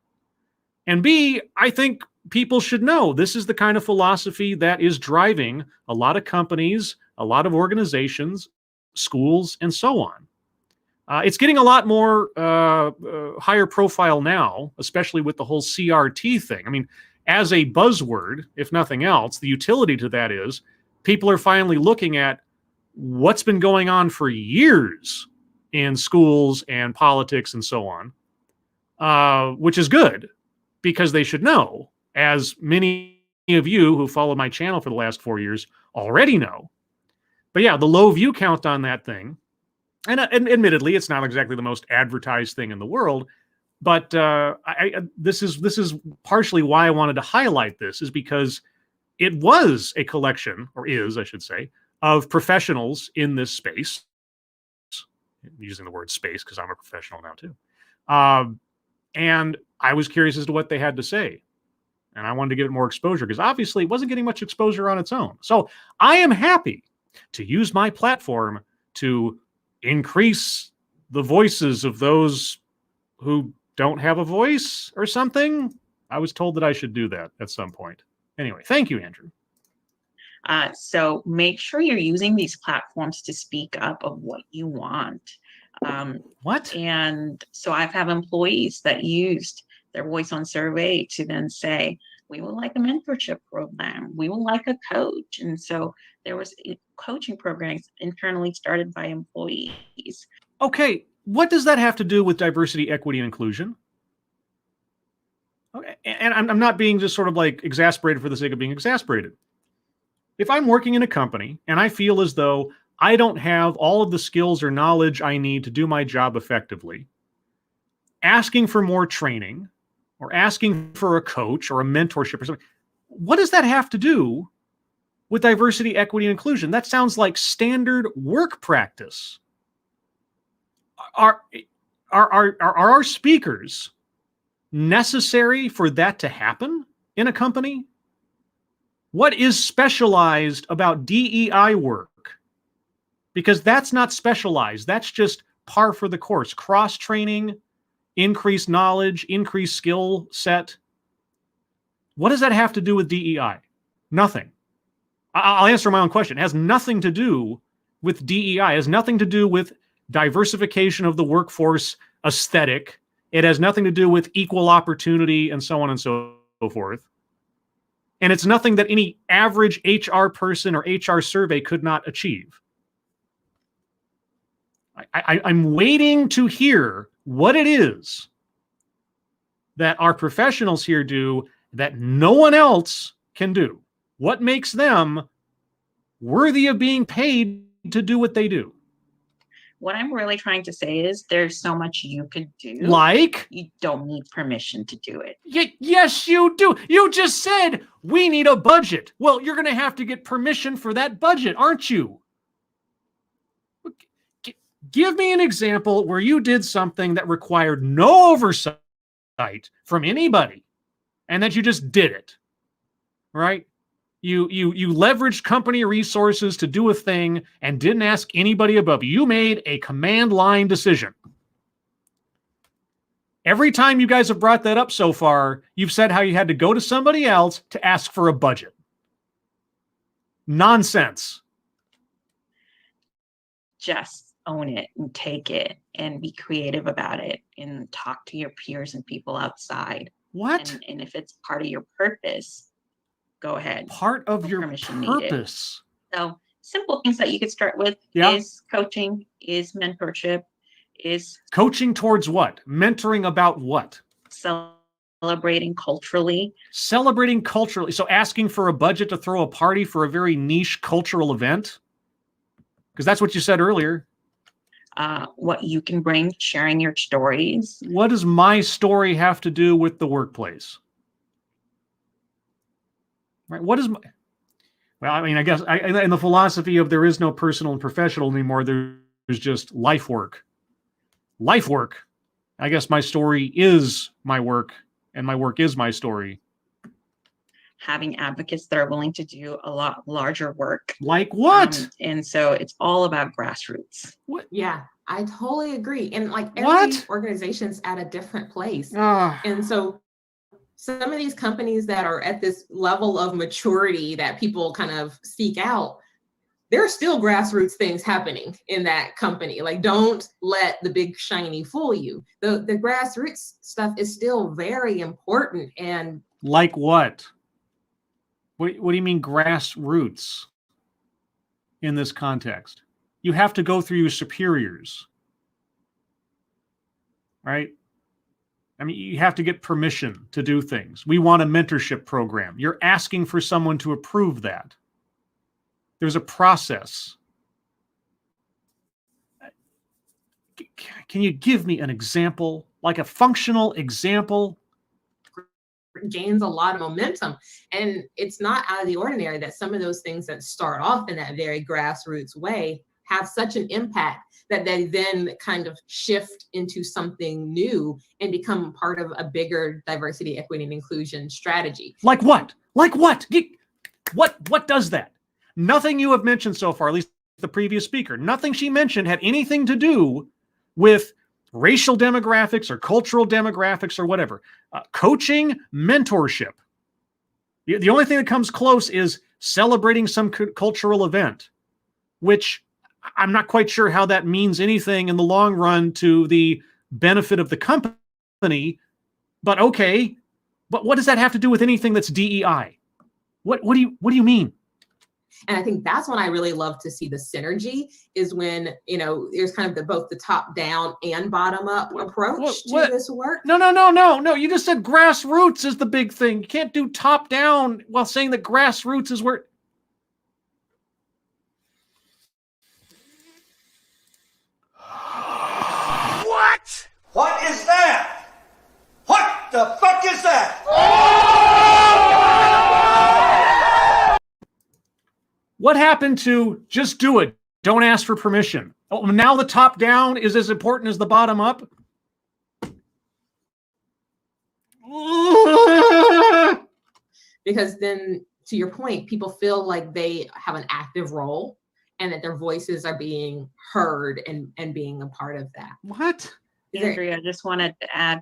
[SPEAKER 1] And B, I think people should know this is the kind of philosophy that is driving a lot of companies, a lot of organizations, schools, and so on. It's getting a lot more higher profile now, especially with the whole CRT thing. I mean, as a buzzword, if nothing else, the utility to that is people are finally looking at what's been going on for years in schools and politics and so on, which is good, because they should know, as many of you who follow my channel for the last 4 years already know. But yeah, the low view count on that thing, and admittedly, it's not exactly the most advertised thing in the world, but this is partially why I wanted to highlight this, is because it was a collection, or is, I should say, of professionals in this space. I'm using the word space because I'm a professional now too. And I was curious as to what they had to say. And I wanted to give it more exposure, because obviously it wasn't getting much exposure on its own. So I am happy to use my platform to increase the voices of those who don't have a voice or something. I was told that I should do that at some point. Anyway, thank you, Andrew.
[SPEAKER 4] So make sure you're using these platforms to speak up of what you want.
[SPEAKER 1] What?
[SPEAKER 4] And so I've had employees that used their voice on survey to then say, we would like a mentorship program. We would like a coach. And so there was coaching programs internally started by employees.
[SPEAKER 1] Okay, what does that have to do with diversity, equity, and inclusion? Okay, and I'm not being just sort of like exasperated for the sake of being exasperated. If I'm working in a company and I feel as though I don't have all of the skills or knowledge I need to do my job effectively, asking for more training or asking for a coach or a mentorship or something, what does that have to do with diversity, equity, and inclusion? That sounds like standard work practice. Are our speakers necessary for that to happen in a company? What is specialized about DEI work? Because that's not specialized. That's just par for the course. Cross-training, increased knowledge, increased skill set. What does that have to do with DEI? Nothing. I'll answer my own question. It has nothing to do with DEI. It has nothing to do with diversification of the workforce aesthetic. It has nothing to do with equal opportunity and so on and so forth. And it's nothing that any average HR person or HR survey could not achieve. I'm waiting to hear what it is that our professionals here do that no one else can do. What makes them worthy of being paid to do what they do?
[SPEAKER 4] What I'm really trying to say is there's so much you could do.
[SPEAKER 1] Like?
[SPEAKER 4] You don't need permission to do it.
[SPEAKER 1] Yes, you do. You just said we need a budget. Well, you're going to have to get permission for that budget, aren't you? Give me an example where you did something that required no oversight from anybody and that you just did it, right? You leveraged company resources to do a thing and didn't ask anybody above you. You made a command line decision. Every time you guys have brought that up so far, you've said how you had to go to somebody else to ask for a budget. Nonsense.
[SPEAKER 4] Just own it and take it and be creative about it and talk to your peers and people outside.
[SPEAKER 1] What?
[SPEAKER 4] And if it's part of your purpose, go ahead.
[SPEAKER 1] Part of
[SPEAKER 4] No
[SPEAKER 1] your
[SPEAKER 4] permission needed.
[SPEAKER 1] purpose.
[SPEAKER 4] So simple things that you could start with is coaching, is mentorship, is
[SPEAKER 1] Coaching towards what? Mentoring about what?
[SPEAKER 4] celebrating culturally.
[SPEAKER 1] Celebrating culturally. So asking for a budget to throw a party for a very niche cultural event? Because that's what you said earlier.
[SPEAKER 4] What you can bring, sharing your stories.
[SPEAKER 1] What does my story have to do with the workplace? Right? What is my... Well, I mean, I guess in the philosophy of there is no personal and professional anymore, there's just life work. Life work. I guess my story is my work, and my work is my story.
[SPEAKER 4] Having advocates that are willing to do a lot larger work.
[SPEAKER 1] Like what?
[SPEAKER 4] And so it's all about grassroots.
[SPEAKER 1] What?
[SPEAKER 2] Yeah, I totally agree. And like every
[SPEAKER 1] What?
[SPEAKER 2] organization's at a different place.
[SPEAKER 1] Ah.
[SPEAKER 2] And so some of these companies that are at this level of maturity that people kind of seek out, there are still grassroots things happening in that company. Like, don't let the big shiny fool you. The grassroots stuff is still very important. And
[SPEAKER 1] Like what? What do you mean grassroots in this context? You have to go through your superiors, right? I mean, you have to get permission to do things. We want a mentorship program. You're asking for someone to approve that. There's a process. Can you give me an example, like a functional example?
[SPEAKER 2] gains a lot of momentum. And it's not out of the ordinary that some of those things that start off in that very grassroots way have such an impact that they then kind of shift into something new and become part of a bigger diversity, equity, and inclusion strategy.
[SPEAKER 1] Like what? Like what? What does that? Nothing you have mentioned so far, at least the previous speaker, nothing she mentioned had anything to do with racial demographics or cultural demographics or whatever. Coaching, mentorship. The only thing that comes close is celebrating some cultural event, which I'm not quite sure how that means anything in the long run to the benefit of the company, but okay. But what does that have to do with anything that's DEI? What do you mean?
[SPEAKER 2] And I think that's when I really love to see the synergy is when, you know, there's kind of both the top down and bottom up approach to this work.
[SPEAKER 1] No. You just said grassroots is the big thing. You can't do top down while saying that grassroots is where.
[SPEAKER 6] What? What is that? What the fuck is that?
[SPEAKER 1] What happened to just do it? Don't ask for permission. Oh, now the top down is as important as the bottom up?
[SPEAKER 2] Because then, to your point, people feel like they have an active role and that their voices are being heard and being a part of that.
[SPEAKER 1] What?
[SPEAKER 4] Andrea, I just wanted to add,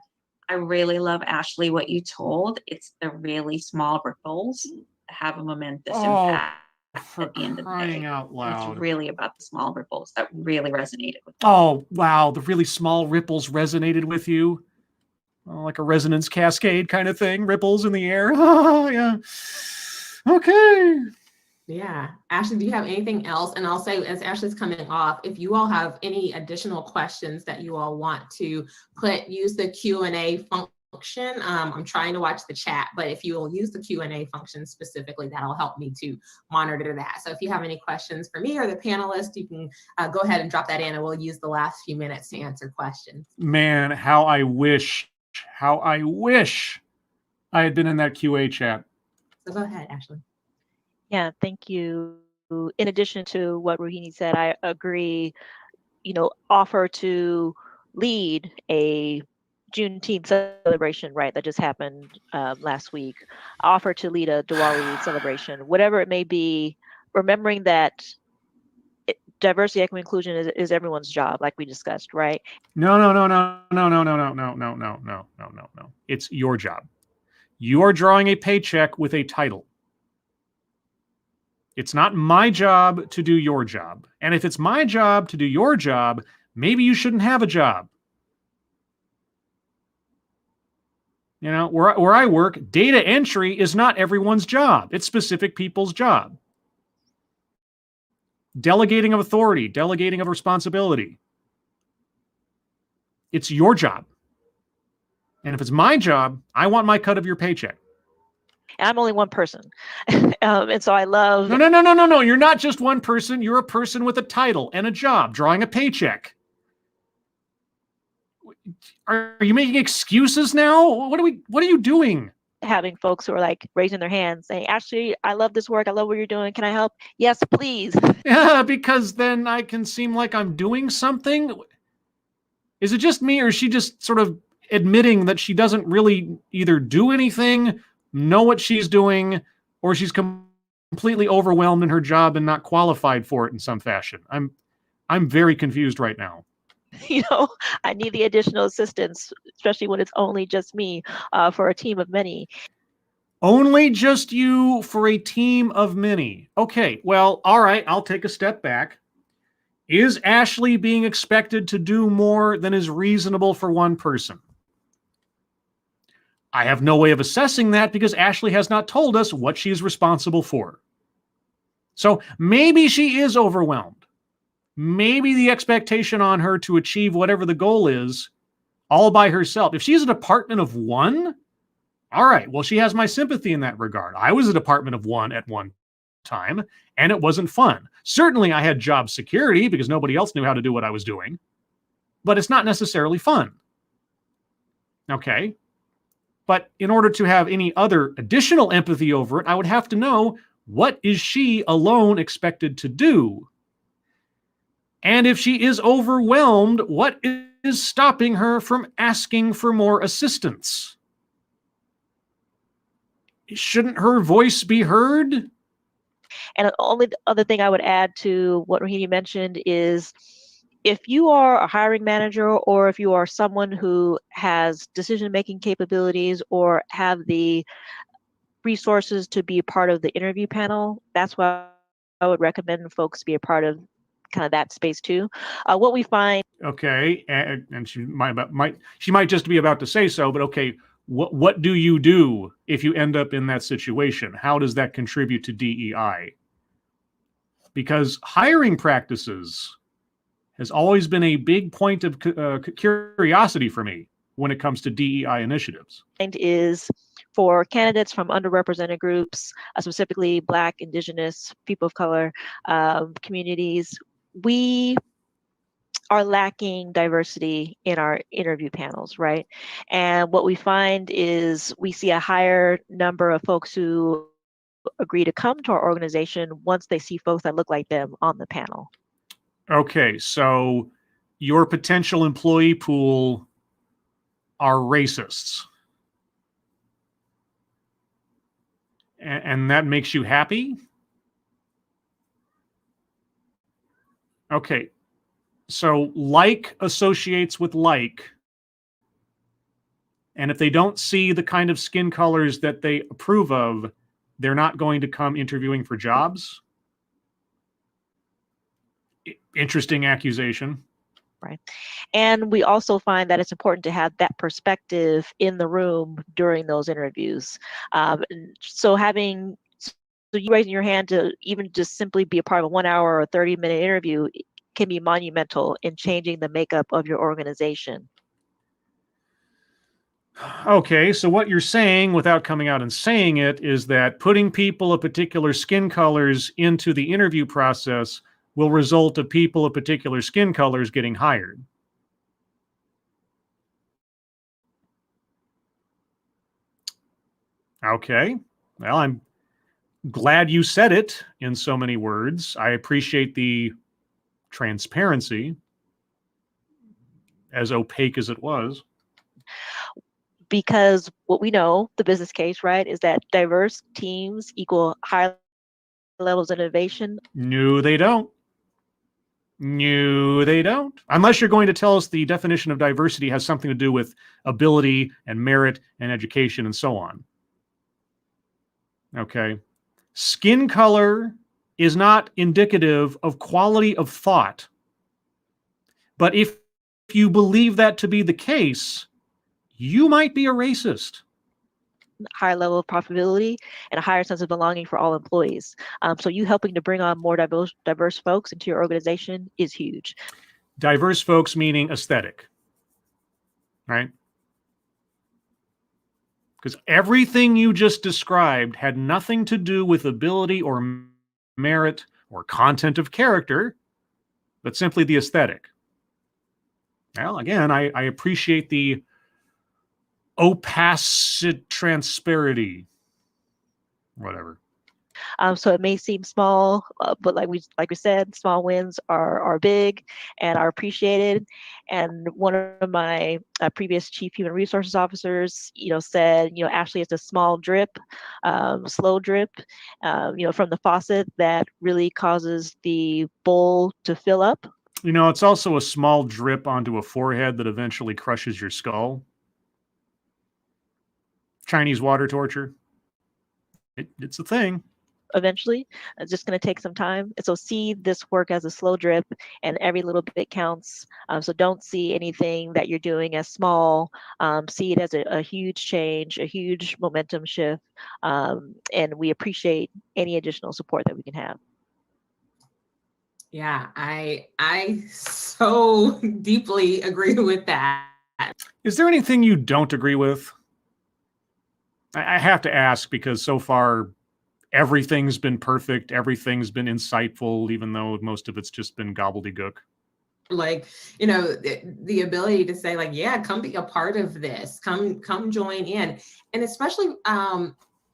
[SPEAKER 4] I really love, Ashley, what you told. It's the really small ripples that have a momentous impact. At the end of the day,
[SPEAKER 1] out loud.
[SPEAKER 4] it's really about the small ripples that really resonated with me.
[SPEAKER 1] Oh, wow. The really small ripples resonated with you. Oh, like a resonance cascade kind of thing. Ripples in the air. Oh, yeah. Okay.
[SPEAKER 2] Yeah. Ashley, do you have anything else? And I'll say, as Ashley's coming off, if you all have any additional questions that you all want to use the Q&A function. I'm trying to watch the chat, but if you will use the Q&A function specifically, that'll help me to monitor that. So if you have any questions for me or the panelists, you can go ahead and drop that in, and we'll use the last few minutes to answer questions.
[SPEAKER 1] Man, how I wish I had been in that QA chat.
[SPEAKER 2] So go ahead, Ashley.
[SPEAKER 3] Yeah, thank you. In addition to what Rohini said, I agree, offer to lead a Juneteenth celebration, right, that just happened last week. Offer to lead a Diwali celebration, whatever it may be, remembering that diversity, equity, inclusion is everyone's job, like we discussed, right?
[SPEAKER 1] No. It's your job. You are drawing a paycheck with a title. It's not my job to do your job. And if it's my job to do your job, maybe you shouldn't have a job. Where I work, data entry is not everyone's job. It's specific people's job. Delegating of authority, delegating of responsibility. It's your job. And if it's my job, I want my cut of your paycheck.
[SPEAKER 3] And I'm only one person. And so I love...
[SPEAKER 1] No. You're not just one person. You're a person with a title and a job, drawing a paycheck. Are you making excuses now? What are you doing?
[SPEAKER 3] Having folks who are like raising their hands saying, Ashley, I love this work. I love what you're doing. Can I help? Yes, please.
[SPEAKER 1] Yeah, because then I can seem like I'm doing something. Is it just me, or is she just sort of admitting that she doesn't really either do anything, know what she's doing, or she's completely overwhelmed in her job and not qualified for it in some fashion? I'm very confused right now.
[SPEAKER 3] I need the additional assistance, especially when it's only just me for a team of many.
[SPEAKER 1] Only just you for a team of many. Okay, well, all right, I'll take a step back. Is Ashley being expected to do more than is reasonable for one person? I have no way of assessing that because Ashley has not told us what she is responsible for. So maybe she is overwhelmed. Maybe the expectation on her to achieve whatever the goal is all by herself. If she's a department of one, all right, well, she has my sympathy in that regard. I was a department of one at one time, and it wasn't fun. Certainly, I had job security because nobody else knew how to do what I was doing, but it's not necessarily fun. Okay? But in order to have any other additional empathy over it, I would have to know, what is she alone expected to do? And if she is overwhelmed, what is stopping her from asking for more assistance? Shouldn't her voice be heard?
[SPEAKER 3] And the only other thing I would add to what Rohini mentioned is, if you are a hiring manager, or if you are someone who has decision-making capabilities or have the resources to be a part of the interview panel, that's why I would recommend folks be a part of kind of that space too. What we find...
[SPEAKER 1] Okay, and she might just be about to say so, but okay, what do you do if you end up in that situation? How does that contribute to DEI? Because hiring practices has always been a big point of curiosity for me when it comes to DEI initiatives.
[SPEAKER 3] And is for candidates from underrepresented groups, specifically Black, Indigenous, people of color communities, we are lacking diversity in our interview panels, right? And what we find is we see a higher number of folks who agree to come to our organization once they see folks that look like them on the panel.
[SPEAKER 1] Okay, so your potential employee pool are racists. And that makes you happy? Okay, so like associates with like, and if they don't see the kind of skin colors that they approve of, they're not going to come interviewing for jobs? Interesting accusation.
[SPEAKER 3] Right. And we also find that it's important to have that perspective in the room during those interviews. So you raising your hand to even just simply be a part of a 1 hour or 30-minute interview can be monumental in changing the makeup of your organization.
[SPEAKER 1] Okay, so what you're saying without coming out and saying it is that putting people of particular skin colors into the interview process will result of people of particular skin colors getting hired. Okay, well, I'm glad you said it in so many words. I appreciate the transparency, as opaque as it was.
[SPEAKER 3] Because what we know, the business case, right, is that diverse teams equal higher levels of innovation.
[SPEAKER 1] No, they don't. No, they don't. Unless you're going to tell us the definition of diversity has something to do with ability and merit and education and so on. Okay. Skin color is not indicative of quality of thought. But if you believe that to be the case, you might be a racist.
[SPEAKER 3] Higher level of profitability and a higher sense of belonging for all employees. So you helping to bring on more diverse folks into your organization is huge.
[SPEAKER 1] Diverse folks meaning aesthetic, right? Because everything you just described had nothing to do with ability or merit or content of character, but simply the aesthetic. Well, again, I appreciate the opacity, transparency, whatever.
[SPEAKER 3] So it may seem small, but like we said, small wins are big and are appreciated. And one of my previous chief human resources officers, said, Ashley, it's a small drip, slow drip, from the faucet that really causes the bowl to fill up.
[SPEAKER 1] It's also a small drip onto a forehead that eventually crushes your skull. Chinese water torture. It's a thing.
[SPEAKER 3] Eventually, it's just going to take some time. So see this work as a slow drip, and every little bit counts. So don't see anything that you're doing as small. See it as a huge change, a huge momentum shift, and we appreciate any additional support that we can have.
[SPEAKER 2] Yeah, I so deeply agree with that.
[SPEAKER 1] Is there anything you don't agree with? I have to ask because so far everything's been perfect, everything's been insightful, even though most of it's just been gobbledygook.
[SPEAKER 2] Like, the ability to say, like, yeah, come be a part of this, come join in. And especially,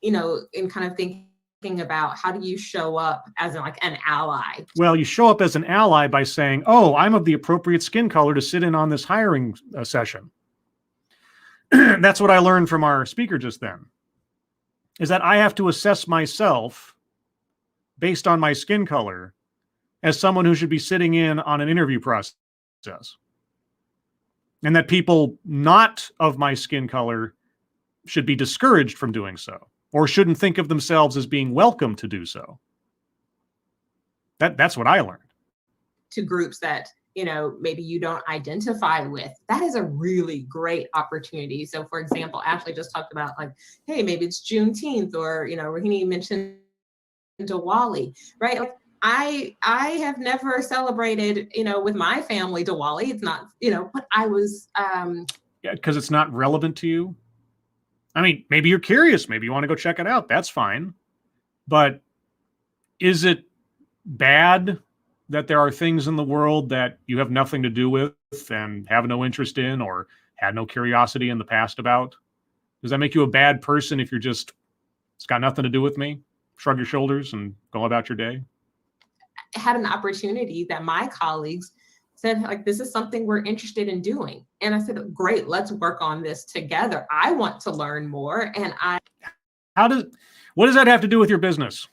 [SPEAKER 2] in kind of thinking about how do you show up as an ally?
[SPEAKER 1] Well, you show up as an ally by saying, oh, I'm of the appropriate skin color to sit in on this hiring session. That's what I learned from our speaker just then, is that I have to assess myself based on my skin color as someone who should be sitting in on an interview process. And that people not of my skin color should be discouraged from doing so, or shouldn't think of themselves as being welcome to do so. That's what I learned.
[SPEAKER 2] To groups that, maybe you don't identify with, that is a really great opportunity. So for example, Ashley just talked about hey, maybe it's Juneteenth, or, Rohini mentioned Diwali, right? Like I have never celebrated, with my family Diwali. It's not, but I was,
[SPEAKER 1] yeah, because it's not relevant to you. I mean, maybe you're curious, maybe you want to go check it out. That's fine. But is it bad that there are things in the world that you have nothing to do with and have no interest in or had no curiosity in the past about? Does that make you a bad person if you're just, it's got nothing to do with me? Shrug your shoulders and go about your day?
[SPEAKER 2] I had an opportunity that my colleagues said, this is something we're interested in doing. And I said, great, let's work on this together. I want to learn more. And
[SPEAKER 1] what does that have to do with your business?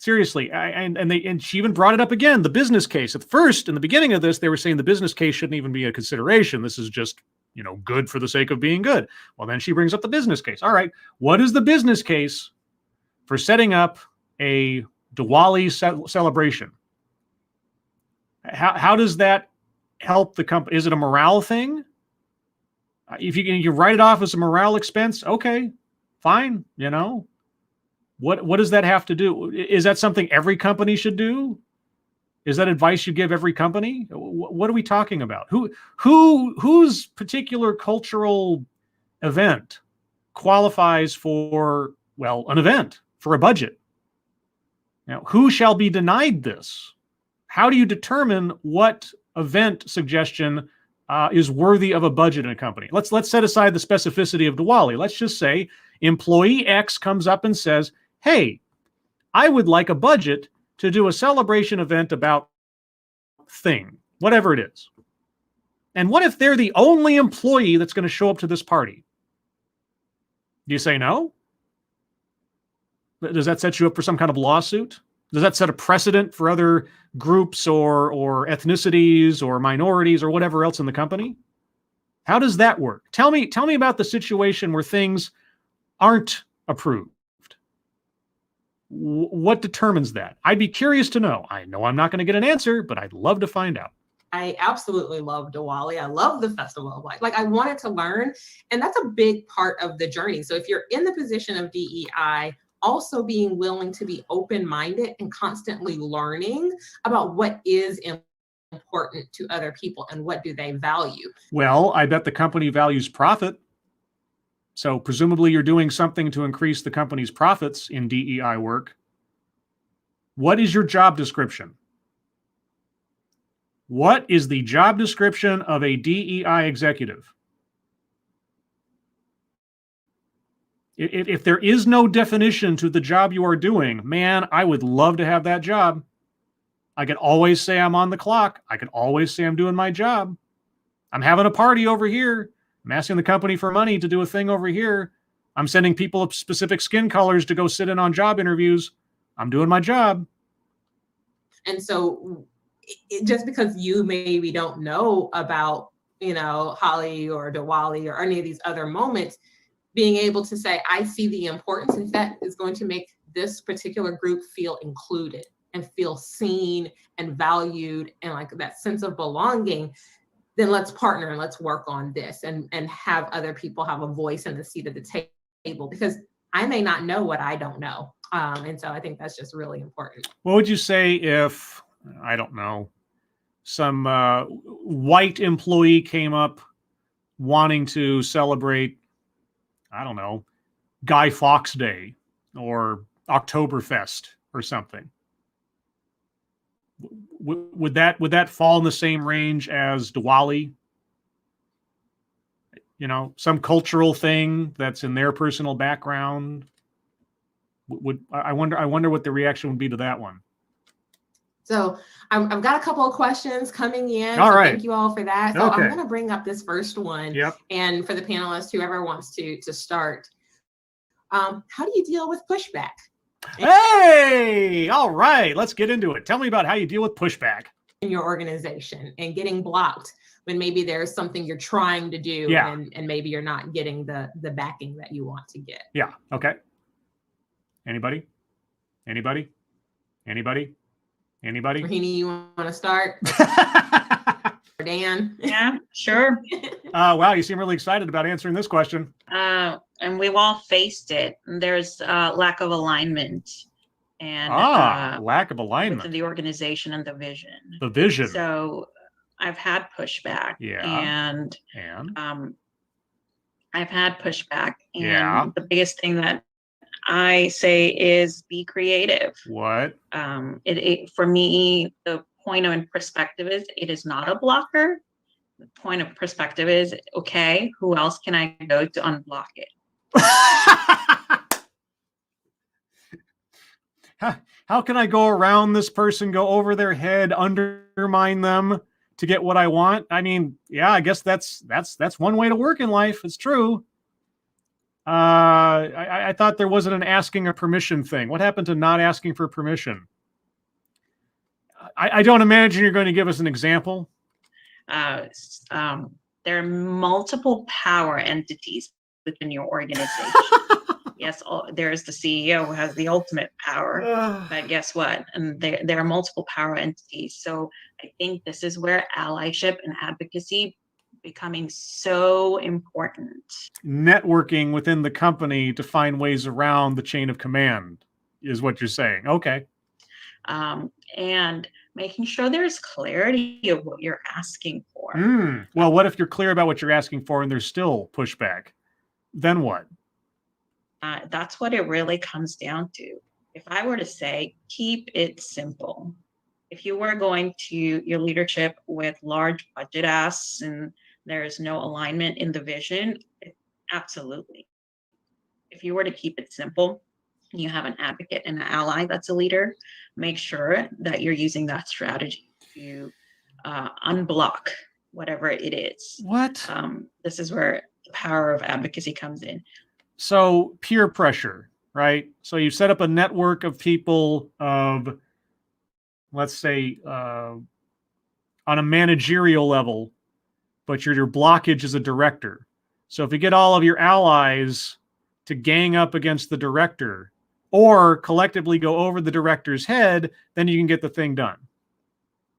[SPEAKER 1] Seriously, and she even brought it up again, the business case. At first, in the beginning of this, they were saying the business case shouldn't even be a consideration. This is just, good for the sake of being good. Well, then she brings up the business case. All right, what is the business case for setting up a Diwali celebration? How does that help the company? Is it a morale thing? If you write it off as a morale expense, okay, fine, What does that have to do? Is that something every company should do? Is that advice you give every company? What are we talking about? Whose particular cultural event qualifies for, well, an event, for a budget? Now, who shall be denied this? How do you determine what event suggestion is worthy of a budget in a company? Let's set aside the specificity of Diwali. Let's just say employee X comes up and says, hey, I would like a budget to do a celebration event about thing, whatever it is. And what if they're the only employee that's going to show up to this party? Do you say no? Does that set you up for some kind of lawsuit? Does that set a precedent for other groups or ethnicities or minorities or whatever else in the company? How does that work? Tell me about the situation where things aren't approved. What determines that? I'd be curious to know. I know I'm not going to get an answer, but I'd love to find out.
[SPEAKER 2] I absolutely love Diwali. I love the Festival of Light. Like, I wanted to learn, and that's a big part of the journey. So if you're in the position of DEI, also being willing to be open-minded and constantly learning about what is important to other people and what do they value.
[SPEAKER 1] Well, I bet the company values profit. So presumably you're doing something to increase the company's profits in DEI work. What is your job description? What is the job description of a DEI executive? If there is no definition to the job you are doing, man, I would love to have that job. I can always say I'm on the clock. I can always say I'm doing my job. I'm having a party over here. I'm asking the company for money to do a thing over here. I'm sending people of specific skin colors to go sit in on job interviews. I'm doing my job.
[SPEAKER 2] And so just because you maybe don't know about, Holi or Diwali or any of these other moments, being able to say, I see the importance, and that is going to make this particular group feel included and feel seen and valued and like that sense of belonging, then let's partner and let's work on this and have other people have a voice in the seat of the table, because I may not know what I don't know. And so I think that's just really important.
[SPEAKER 1] What would you say if, I don't know, some white employee came up wanting to celebrate, I don't know, Guy Fawkes Day or Oktoberfest or something? Would that fall in the same range as Diwali? Some cultural thing that's in their personal background. I wonder what the reaction would be to that one.
[SPEAKER 2] So I've got a couple of questions coming in.
[SPEAKER 1] All right.
[SPEAKER 2] Thank you all for that. So
[SPEAKER 1] Okay.
[SPEAKER 2] I'm going to bring up this first one.
[SPEAKER 1] Yep.
[SPEAKER 2] And for the panelists, whoever wants to start, how do you deal with pushback?
[SPEAKER 1] Hey, all right, let's get into it. Tell me about how you deal with pushback
[SPEAKER 2] In your organization and getting blocked when maybe there's something you're trying to do,
[SPEAKER 1] Yeah.
[SPEAKER 2] and maybe you're not getting the backing that you want to get.
[SPEAKER 1] Yeah. Okay. Anybody?
[SPEAKER 2] Rahini, you want to start? Or Dan?
[SPEAKER 4] Yeah, sure.
[SPEAKER 1] Wow, you seem really excited about answering this question.
[SPEAKER 4] And we've all faced it. There's lack of alignment and
[SPEAKER 1] Lack of alignment.
[SPEAKER 4] within the organization and the vision.
[SPEAKER 1] The vision.
[SPEAKER 4] So I've had pushback.
[SPEAKER 1] Yeah.
[SPEAKER 4] And I've had pushback. And
[SPEAKER 1] Yeah.
[SPEAKER 4] the biggest thing that I say is be creative.
[SPEAKER 1] What?
[SPEAKER 4] For me, the point of perspective is it is not a blocker. The point of perspective is, okay, who else can I go to unblock it?
[SPEAKER 1] How can I go around this person, go over their head, undermine them to get what I want? I mean, yeah, I guess that's one way to work in life. It's true. I thought there wasn't an asking a permission thing. What happened to not asking for permission? I don't imagine you're going to give us an example.
[SPEAKER 4] There are multiple power entities within your organization. Yes, there's the CEO who has the ultimate power, but guess what? And there are multiple power entities. So I think this is where allyship and advocacy becoming so important.
[SPEAKER 1] Networking within the company to find ways around the chain of command is what you're saying. Okay.
[SPEAKER 4] And making sure there's clarity of what you're asking for.
[SPEAKER 1] Well, what if you're clear about what you're asking for and there's still pushback? Then what?
[SPEAKER 4] That's what it really comes down to. If I were to say, keep it simple. If you were going to your leadership with large budget asks and there's no alignment in the vision, absolutely. If you were to keep it simple, you have an advocate and an ally that's a leader, make sure that you're using that strategy to unblock whatever it is.
[SPEAKER 1] What?
[SPEAKER 4] This is where the power of advocacy comes in.
[SPEAKER 1] So peer pressure, right? So you set up a network of people of, let's say, on a managerial level, but your blockage is a director. So if you get all of your allies to gang up against the director or collectively go over the director's head, then you can get the thing done.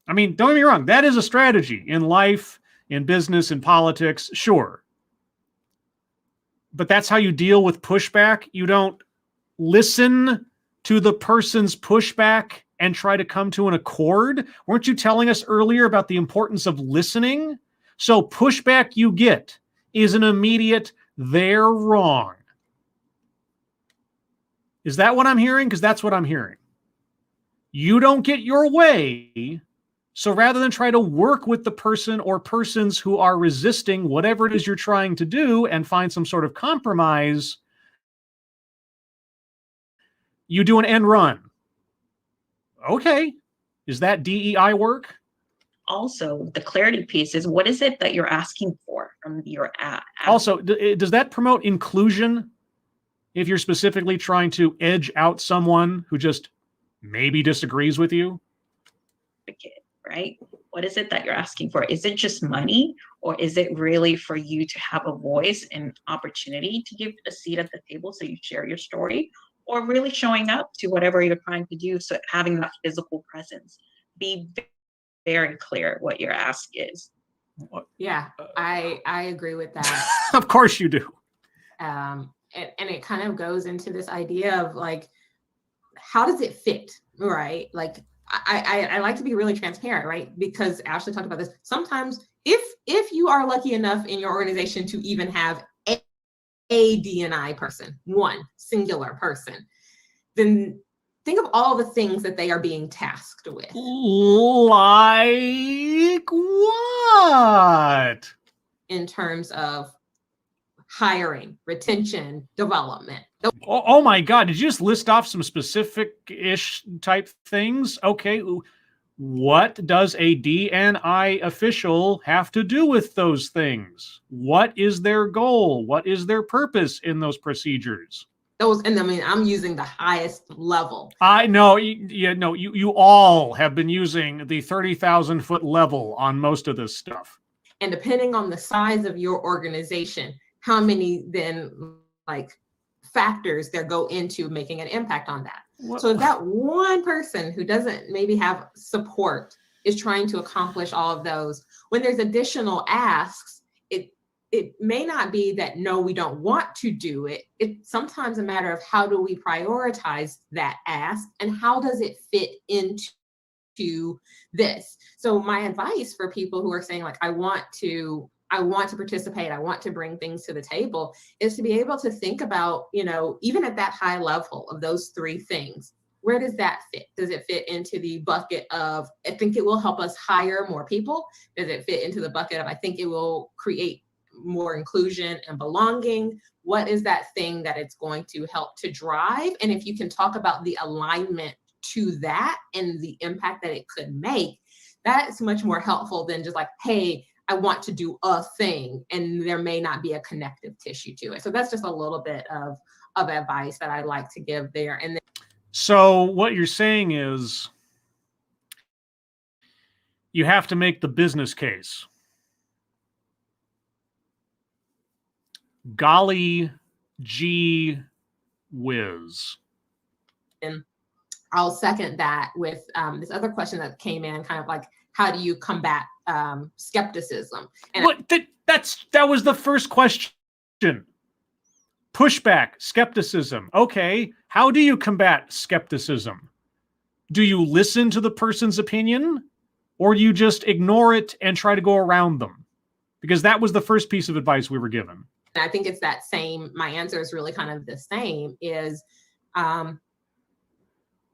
[SPEAKER 1] I mean, don't get me wrong. That is a strategy in life, in business, in politics, sure. But that's how you deal with pushback. You don't listen to the person's pushback and try to come to an accord. Weren't you telling us earlier about the importance of listening? So pushback you get is an immediate, they're wrong. Is that what I'm hearing? Because that's what I'm hearing. You don't get your way. So rather than try to work with the person or persons who are resisting whatever it is you're trying to do and find some sort of compromise, you do an end run. Okay. Is that DEI work?
[SPEAKER 4] Also, the clarity piece is, what is it that you're asking for from your app?
[SPEAKER 1] Also, does that promote inclusion? If you're specifically trying to edge out someone who just maybe disagrees with you?
[SPEAKER 4] Right? What is it that you're asking for? Is it just money, or is it really for you to have a voice and opportunity to give a seat at the table so you share your story, or really showing up to whatever you're trying to do? So having that physical presence, be very clear what your ask is.
[SPEAKER 2] Yeah, I agree with that.
[SPEAKER 1] Of course you do.
[SPEAKER 2] And it kind of goes into this idea of like, how does it fit, right? Like, I like to be really transparent, right? Because Ashley talked about this. Sometimes if you are lucky enough in your organization to even have a D&I person, one singular person, then think of all the things that they are being tasked with.
[SPEAKER 1] Like what?
[SPEAKER 2] In terms of hiring, retention, development.
[SPEAKER 1] Oh my God. Did you just list off some specific-ish type things? Okay. What does a D&I official have to do with those things? What is their goal? What is their purpose in those procedures?
[SPEAKER 2] Those, and I mean, I'm using the highest level.
[SPEAKER 1] I know. You all have been using the 30,000 foot level on most of this stuff.
[SPEAKER 2] And depending on the size of your organization, how many then like factors there go into making an impact on that. What? So if that one person who doesn't maybe have support is trying to accomplish all of those, when there's additional asks, it may not be that, no, we don't want to do it. It's sometimes a matter of how do we prioritize that ask and how does it fit into this. So my advice for people who are saying like, I want to participate, I want to bring things to the table, is to be able to think about, even at that high level of those three things, where does that fit? Does it fit into the bucket of, I think it will help us hire more people? Does it fit into the bucket of, I think it will create more inclusion and belonging? What is that thing that it's going to help to drive? And if you can talk about the alignment to that and the impact that it could make, that's much more helpful than just like, hey, I want to do a thing, and there may not be a connective tissue to it. So that's just a little bit of advice that I like to give there. And then,
[SPEAKER 1] so what you're saying is you have to make the business case. Golly gee whiz.
[SPEAKER 2] And I'll second that with this other question that came in, kind of like, how do you combat skepticism? And
[SPEAKER 1] that was the first question. Pushback, skepticism. Okay, how do you combat skepticism? Do you listen to the person's opinion, or do you just ignore it and try to go around them? Because that was the first piece of advice we were given.
[SPEAKER 2] And I think it's that same, my answer is really kind of the same, is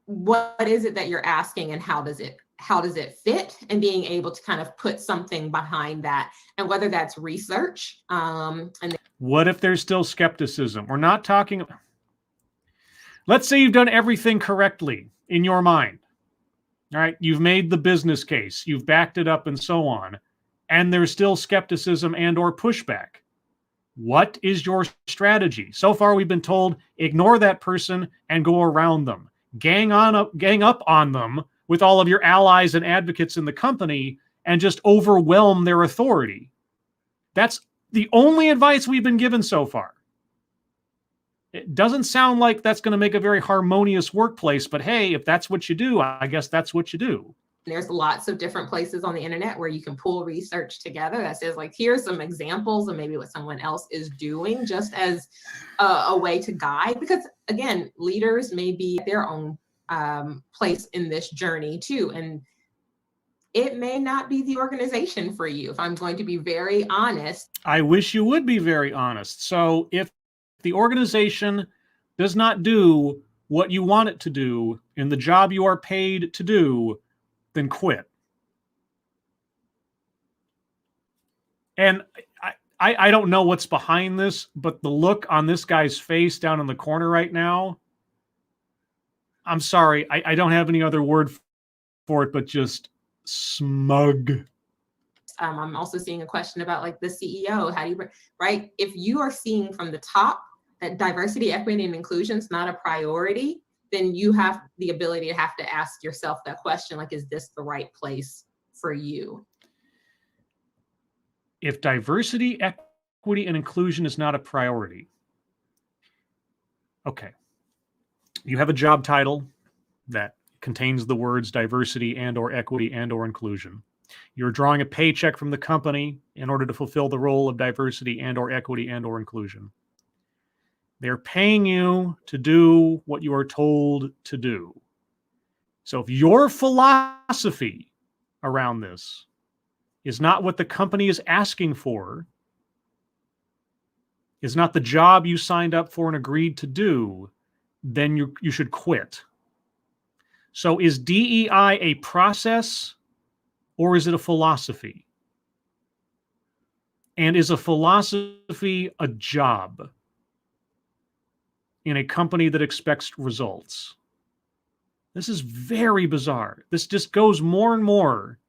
[SPEAKER 2] what is it that you're asking, and how does it fit, and being able to kind of put something behind that, and whether that's research.
[SPEAKER 1] What if there's still skepticism? We're not talking. Let's say you've done everything correctly in your mind. All right, you've made the business case, you've backed it up and so on, and there's still skepticism and or pushback. What is your strategy? So far, we've been told, ignore that person and go around them. Gang up on them with all of your allies and advocates in the company and just overwhelm their authority. That's the only advice we've been given so far. It doesn't sound like that's going to make a very harmonious workplace, but hey, if that's what you do, I guess that's what you do.
[SPEAKER 2] There's lots of different places on the internet where you can pull research together that says, like, here's some examples of maybe what someone else is doing, just as a way to guide. Because again, leaders may be their own place in this journey too. And it may not be the organization for you, if I'm going to be very honest.
[SPEAKER 1] I wish you would be very honest. So if the organization does not do what you want it to do in the job you are paid to do, then quit. And I don't know what's behind this, but the look on this guy's face down in the corner right now, I'm sorry, I don't have any other word for it, but just smug.
[SPEAKER 2] I'm also seeing a question about, like, the CEO. How do you, right? If you are seeing from the top that diversity, equity, and inclusion is not a priority, then you have the ability to have to ask yourself that question, like, is this the right place for you?
[SPEAKER 1] If diversity, equity, and inclusion is not a priority, okay, you have a job title that contains the words diversity and or equity and or inclusion. You're drawing a paycheck from the company in order to fulfill the role of diversity and or equity and or inclusion. They're paying you to do what you are told to do. So if your philosophy around this is not what the company is asking for, is not the job you signed up for and agreed to do, then you should quit. So is DEI a process, or is it a philosophy? And is a philosophy a job in a company that expects results? This is very bizarre. This just goes more and more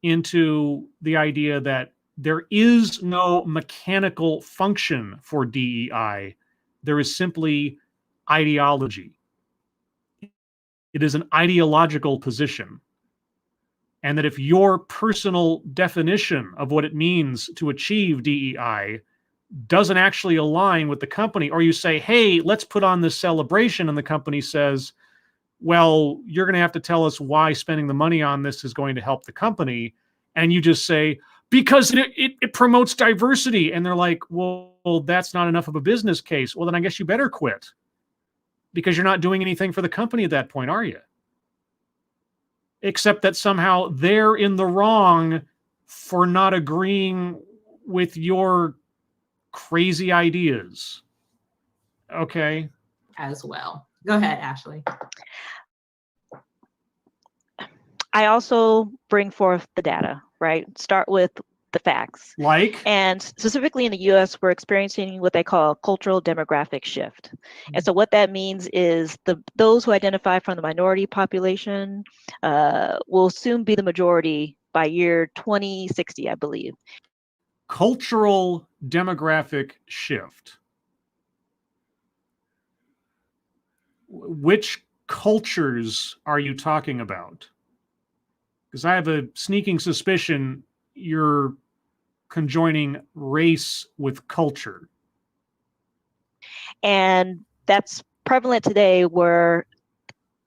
[SPEAKER 1] into the idea that there is no mechanical function for DEI. There is simply ideology. It is an ideological position. And that if your personal definition of what it means to achieve DEI doesn't actually align with the company, or you say, hey, let's put on this celebration, and the company says, well, you're going to have to tell us why spending the money on this is going to help the company, and you just say, because it promotes diversity, and they're like, well, that's not enough of a business case. Well, then I guess you better quit, because you're not doing anything for the company at that point, are you? Except that somehow they're in the wrong for not agreeing with your crazy ideas. Okay.
[SPEAKER 2] As well. Go ahead, Ashley.
[SPEAKER 3] I also bring forth the data, right? Start with the facts.
[SPEAKER 1] Like?
[SPEAKER 3] And specifically in the US, we're experiencing what they call a cultural demographic shift. And so what that means is those who identify from the minority population will soon be the majority by year 2060, I believe.
[SPEAKER 1] Cultural demographic shift. Which cultures are you talking about? Because I have a sneaking suspicion you're conjoining race with culture.
[SPEAKER 3] And that's prevalent today, where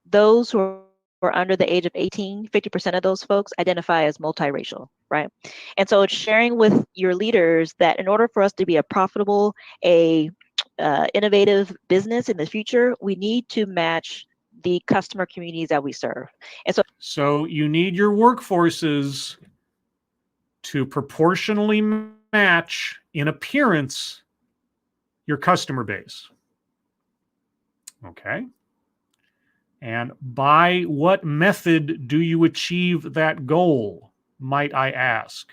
[SPEAKER 3] those who are under the age of 18, 50% of those folks identify as multiracial, right? And so it's sharing with your leaders that in order for us to be a profitable, innovative business in the future, we need to match the customer communities that we serve. And
[SPEAKER 1] so you need your workforces to proportionally match in appearance your customer base. Okay. And by what method do you achieve that goal, might I ask?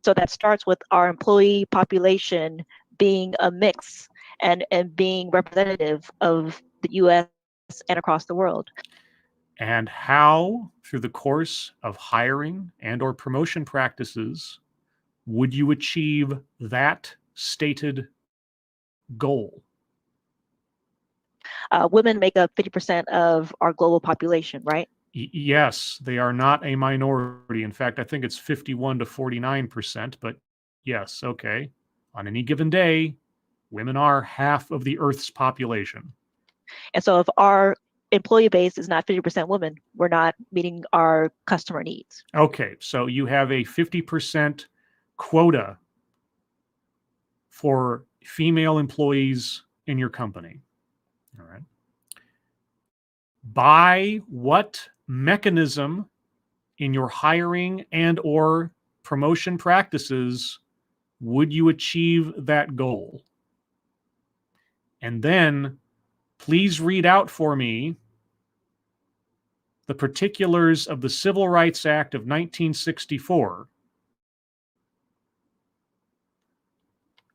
[SPEAKER 3] so that starts with our employee population being a mix and being representative of the US and across the world.
[SPEAKER 1] And how, through the course of hiring and or promotion practices, would you achieve that stated goal?
[SPEAKER 3] Women make up 50% of our global population, right?
[SPEAKER 1] Yes, they are not a minority. In fact, I think it's 51 to 49%, but yes, okay. On any given day, women are half of the Earth's population.
[SPEAKER 3] And so if our employee base is not 50% women, we're not meeting our customer needs.
[SPEAKER 1] Okay, so you have a 50% quota for female employees in your company. All right. By what mechanism in your hiring and or promotion practices would you achieve that goal? And then please read out for me the particulars of the Civil Rights Act of 1964.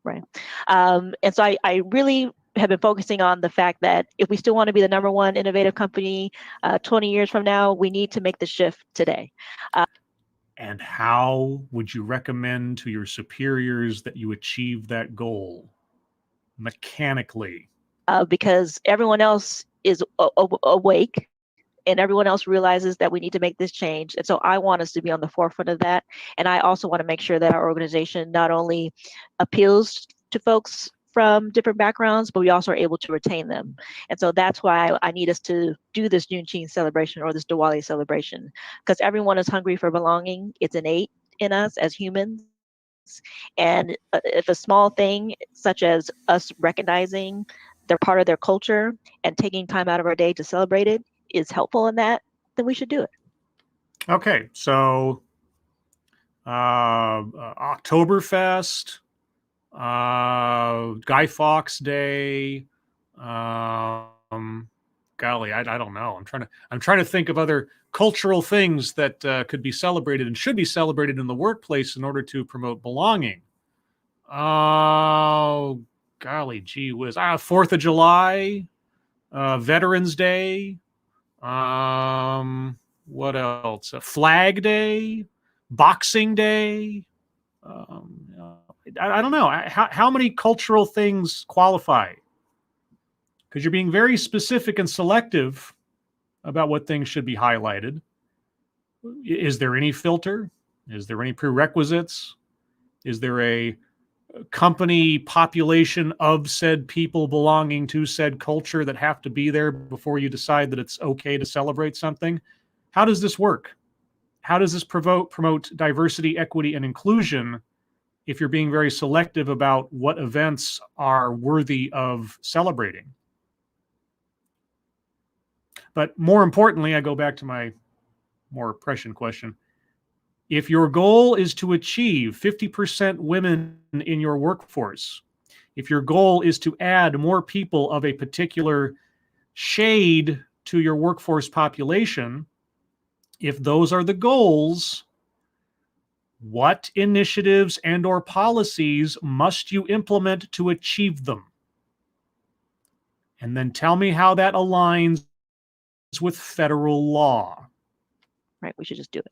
[SPEAKER 3] Right. And so I really have been focusing on the fact that if we still want to be the #1 innovative company 20 years from now, we need to make the shift today.
[SPEAKER 1] And how would you recommend to your superiors that you achieve that goal mechanically?
[SPEAKER 3] Because everyone else is awake and everyone else realizes that we need to make this change. And so I want us to be on the forefront of that. And I also want to make sure that our organization not only appeals to folks from different backgrounds, but we also are able to retain them. And so that's why I need us to do this Juneteenth celebration or this Diwali celebration, because everyone is hungry for belonging. It's innate in us as humans. And if a small thing such as us recognizing they're part of their culture and taking time out of our day to celebrate it is helpful in that, then we should do it.
[SPEAKER 1] Okay, so Oktoberfest, Guy Fawkes Day, golly, I don't know. I'm trying to think of other cultural things that could be celebrated and should be celebrated in the workplace in order to promote belonging. Oh, golly, gee whiz. 4th of July, Veterans Day. What else? Flag Day, Boxing Day. I don't know. How many cultural things qualify? Because you're being very specific and selective about what things should be highlighted. Is there any filter? Is there any prerequisites? Is there a company population of said people belonging to said culture that have to be there before you decide that it's okay to celebrate something? How does this work? How does this promote diversity, equity, and inclusion if you're being very selective about what events are worthy of celebrating? But more importantly, I go back to my more prescient question. If your goal is to achieve 50% women in your workforce, if your goal is to add more people of a particular shade to your workforce population, if those are the goals, what initiatives and or policies must you implement to achieve them? And then tell me how that aligns with federal law.
[SPEAKER 3] Right, we should just do it.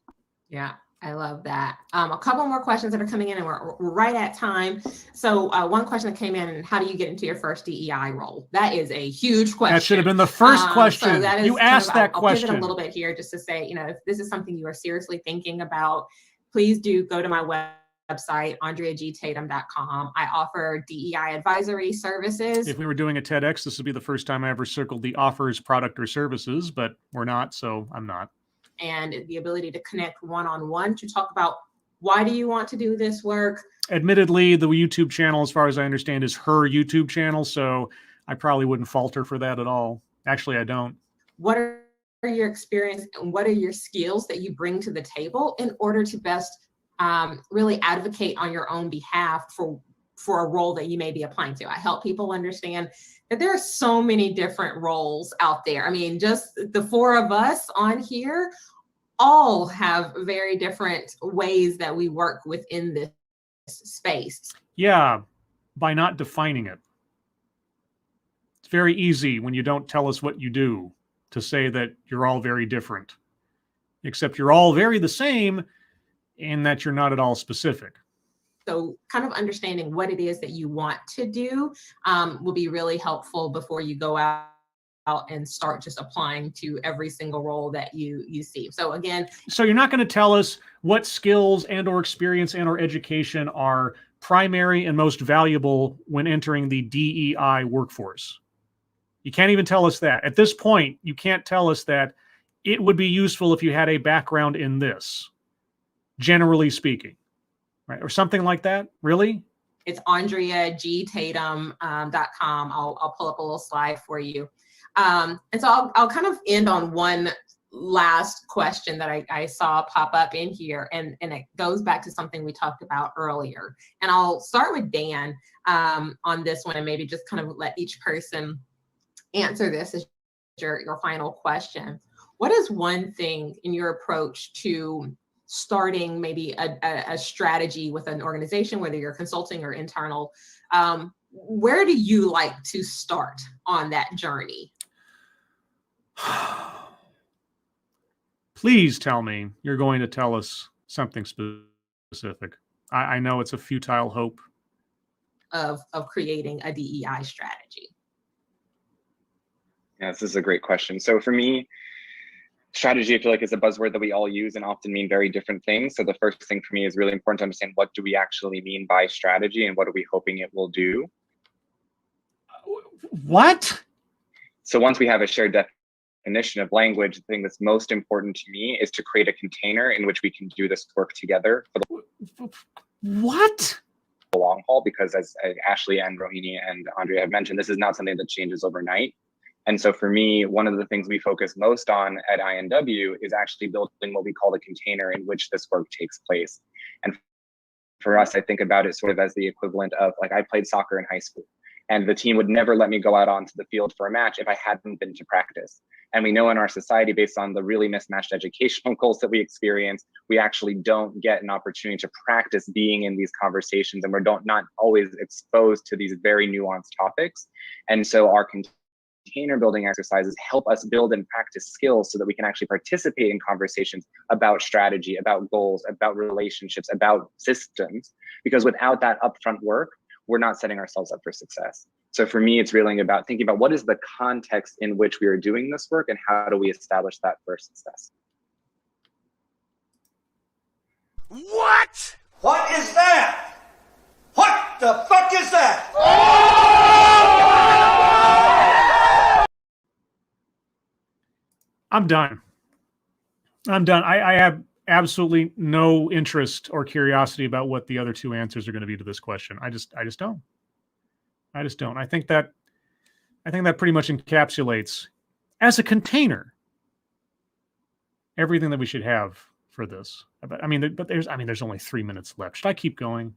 [SPEAKER 2] Yeah, I love that. A couple more questions that are coming in and we're right at time. So one question that came in, how do you get into your first DEI role? That is a huge question.
[SPEAKER 1] That should have been the first question.
[SPEAKER 2] So
[SPEAKER 1] You asked that question.
[SPEAKER 2] I'll pivot a little bit here just to say, if this is something you are seriously thinking about, please do go to my website, AndreaGTatum.com. I offer DEI advisory services.
[SPEAKER 1] If we were doing a TEDx, this would be the first time I ever circled the offers, product, or services, but we're not, so I'm not.
[SPEAKER 2] And the ability to connect one-on-one to talk about why do you want to do this work?
[SPEAKER 1] Admittedly, the YouTube channel, as far as I understand, is her YouTube channel, so I probably wouldn't falter for that at all. Actually, I don't.
[SPEAKER 2] What are are your experience and what are your skills that you bring to the table in order to best really advocate on your own behalf for a role that you may be applying to. I help people understand that there are so many different roles out there. I mean, just the four of us on here all have very different ways that we work within this space.
[SPEAKER 1] Yeah, by not defining it. It's very easy when you don't tell us what you do to say that you're all very different, except you're all very the same in that you're not at all specific.
[SPEAKER 2] So kind of understanding what it is that you want to do will be really helpful before you go out and start just applying to every single role that you see. So again,
[SPEAKER 1] so you're not going to tell us what skills and or experience and or education are primary and most valuable when entering the DEI workforce. You can't even tell us that. At this point, you can't tell us that it would be useful if you had a background in this, generally speaking, right? Or something like that. Really?
[SPEAKER 2] It's AndreaGTatum.com. I'll pull up a little slide for you. And so I'll kind of end on one last question that I saw pop up in here, and it goes back to something we talked about earlier. And I'll start with Dan on this one, and maybe just kind of let each person answer this as your final question. What is one thing in your approach to starting maybe a strategy with an organization, whether you're consulting or internal, where do you like to start on that journey?
[SPEAKER 1] Please tell me you're going to tell us something specific. I know it's a futile hope.
[SPEAKER 2] Of creating a DEI strategy.
[SPEAKER 5] Yeah, this is a great question. So for me, strategy, I feel like, is a buzzword that we all use and often mean very different things. So the first thing for me is really important to understand, what do we actually mean by strategy and what are we hoping it will do?
[SPEAKER 1] What?
[SPEAKER 5] So once we have a shared definition of language, the thing that's most important to me is to create a container in which we can do this work together for the
[SPEAKER 1] What?
[SPEAKER 5] long haul, because as Ashley and Rohini and Andrea have mentioned, this is not something that changes overnight. And so for me, one of the things we focus most on at INW is actually building what we call the container in which this work takes place. And for us, I think about it sort of as the equivalent of, like, I played soccer in high school, and the team would never let me go out onto the field for a match if I hadn't been to practice. And we know in our society, based on the really mismatched educational goals that we experience, we actually don't get an opportunity to practice being in these conversations, and we're not always exposed to these very nuanced topics. And so our container building exercises help us build and practice skills so that we can actually participate in conversations about strategy, about goals, about relationships, about systems, because without that upfront work, we're not setting ourselves up for success. So for me, it's really about thinking about what is the context in which we are doing this work and how do we establish that for success.
[SPEAKER 6] What? What is that? What the fuck is that?
[SPEAKER 1] I'm done. I have absolutely no interest or curiosity about what the other two answers are going to be to this question. I just don't. I think that pretty much encapsulates, as a container, everything that we should have for this. But there's only 3 minutes left. Should I keep going?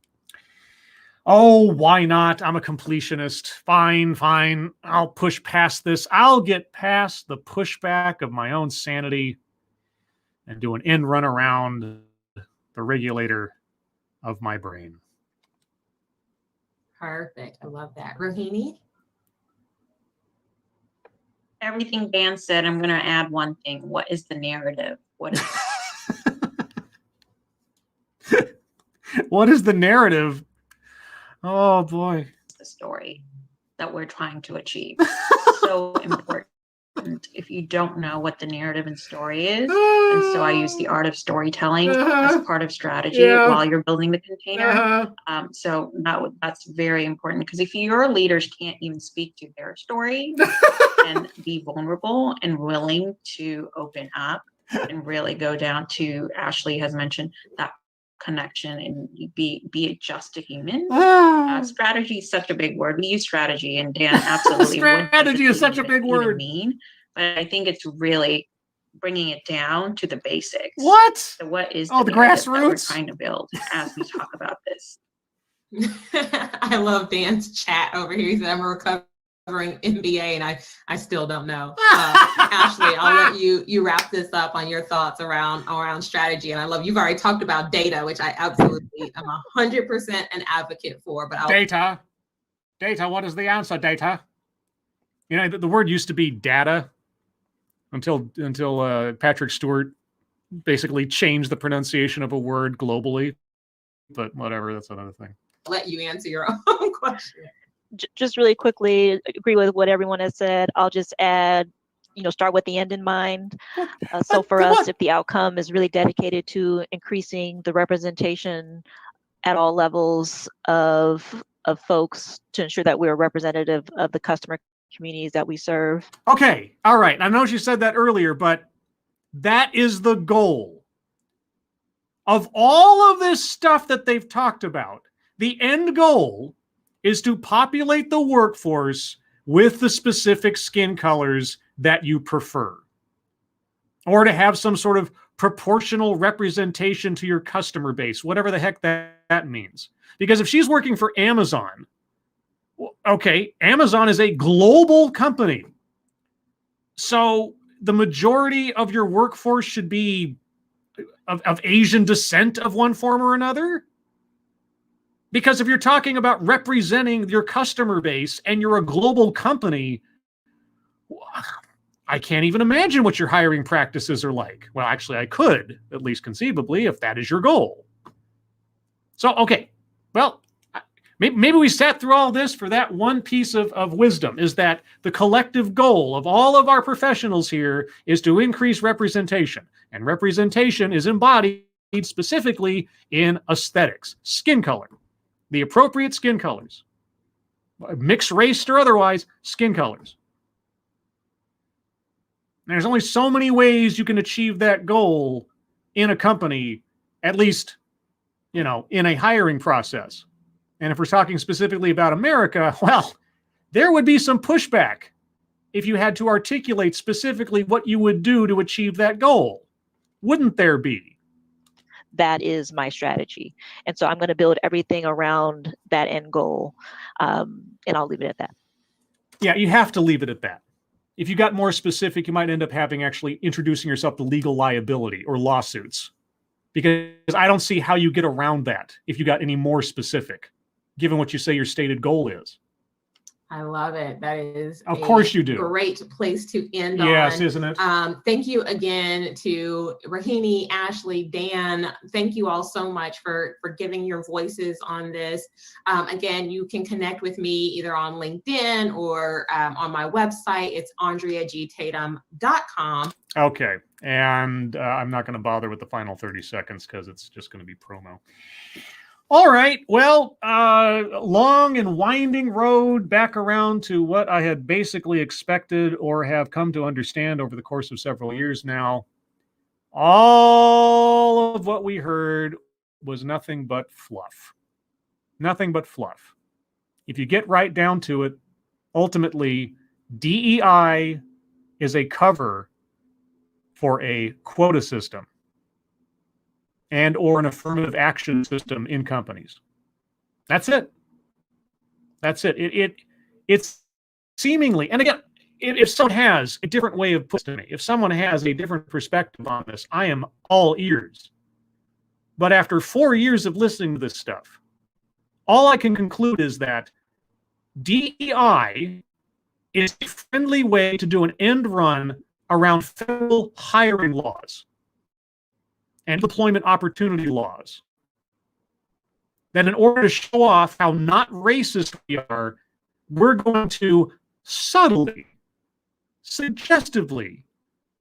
[SPEAKER 1] Oh, why not? I'm a completionist. Fine. I'll push past this. I'll get past the pushback of my own sanity and do an end run around the regulator of my brain.
[SPEAKER 2] Perfect. I love that. Rohini?
[SPEAKER 4] Everything Dan said, I'm going to add one thing. What is the narrative? What is
[SPEAKER 1] What is the narrative? Oh boy.
[SPEAKER 4] the story that we're trying to achieve? So important. If you don't know what the narrative and story is, and so I use the art of storytelling as part of strategy while you're building the container. So that's very important, because if your leaders can't even speak to their story and be vulnerable and willing to open up and really go down to, Ashley has mentioned, that connection and be just a human. Strategy is such a big word. We use strategy, and Dan absolutely
[SPEAKER 1] strategy is such a big word.
[SPEAKER 4] Mean, but I think it's really bringing it down to the basics.
[SPEAKER 1] What?
[SPEAKER 4] So what is
[SPEAKER 1] Oh, the
[SPEAKER 4] narrative that we're
[SPEAKER 1] grassroots?
[SPEAKER 4] trying to build as we talk about this?
[SPEAKER 2] I love Dan's chat over here. He said, I'm a recovering MBA and I still don't know. Ashley, I'll let you wrap this up on your thoughts around strategy. And I love, you've already talked about data, which I absolutely am 100% an advocate for. But
[SPEAKER 1] Data, what is the answer, data? You know, the word used to be data until Patrick Stewart basically changed the pronunciation of a word globally. But whatever, that's another thing.
[SPEAKER 2] I'll let you answer your own question.
[SPEAKER 3] Just really quickly, agree with what everyone has said. I'll just add, start with the end in mind. So for us, if the outcome is really dedicated to increasing the representation at all levels of folks to ensure that we're representative of the customer communities that we serve.
[SPEAKER 1] Okay, all right. I know you said that earlier, but that is the goal. Of all of this stuff that they've talked about, the end goal is to populate the workforce with the specific skin colors that you prefer, or to have some sort of proportional representation to your customer base, whatever the heck that means. Because if she's working for Amazon, okay, Amazon is a global company. So the majority of your workforce should be of Asian descent of one form or another. Because if you're talking about representing your customer base and you're a global company, I can't even imagine what your hiring practices are like. Well, actually, I could, at least conceivably, if that is your goal. So, okay, well, maybe we sat through all this for that one piece of wisdom, is that the collective goal of all of our professionals here is to increase representation. And representation is embodied specifically in aesthetics, skin color. The appropriate skin colors, mixed race or otherwise, skin colors. And there's only so many ways you can achieve that goal in a company, at least, in a hiring process. And if we're talking specifically about America, well, there would be some pushback if you had to articulate specifically what you would do to achieve that goal. Wouldn't there be?
[SPEAKER 3] That is my strategy. And so I'm going to build everything around that end goal. And I'll leave it at that.
[SPEAKER 1] Yeah, you have to leave it at that. If you got more specific, you might end up actually introducing yourself to legal liability or lawsuits. Because I don't see how you get around that if you got any more specific, given what you say your stated goal is.
[SPEAKER 2] I love it. That is
[SPEAKER 1] of course you do.
[SPEAKER 2] Great place to end on.
[SPEAKER 1] Yes, isn't it?
[SPEAKER 2] Thank you again to Rahini, Ashley, Dan. Thank you all so much for giving your voices on this. Again, you can connect with me either on LinkedIn or on my website. It's AndreaGTatum.com.
[SPEAKER 1] Okay. And I'm not going to bother with the final 30 seconds because it's just going to be promo. All right. Well, long and winding road back around to what I had basically expected or have come to understand over the course of several years now. All of what we heard was nothing but fluff. Nothing but fluff. If you get right down to it, ultimately, DEI is a cover for a quota system and or an affirmative action system in companies. That's it. That's it. It's seemingly, and again, if someone has a different way of putting it to me, if someone has a different perspective on this, I am all ears. But after 4 years of listening to this stuff, all I can conclude is that DEI is a friendly way to do an end run around federal hiring laws and employment opportunity laws. That in order to show off how not racist we are, we're going to subtly, suggestively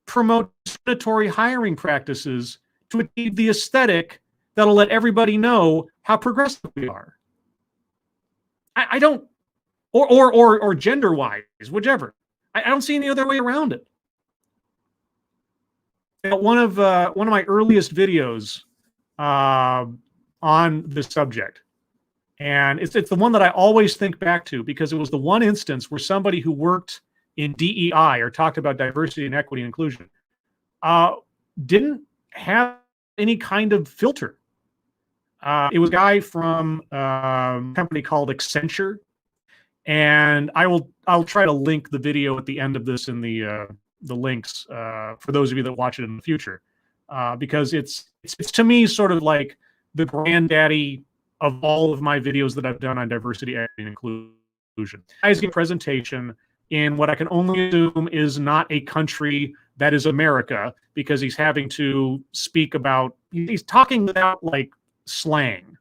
[SPEAKER 1] promote discriminatory hiring practices to achieve the aesthetic that'll let everybody know how progressive we are. I don't, or gender-wise, whichever. I don't see any other way around it. One of my earliest videos on this subject, and it's the one that I always think back to because it was the one instance where somebody who worked in DEI or talked about diversity and equity and inclusion didn't have any kind of filter. It was a guy from a company called Accenture, and I'll try to link the video at the end of this in the links for those of you that watch it in the future, because it's to me sort of like the granddaddy of all of my videos that I've done on diversity, equity, and inclusion. Guy's giving a presentation in what I can only assume is not a country that is America, because he's having to speak about, he's talking without like slang,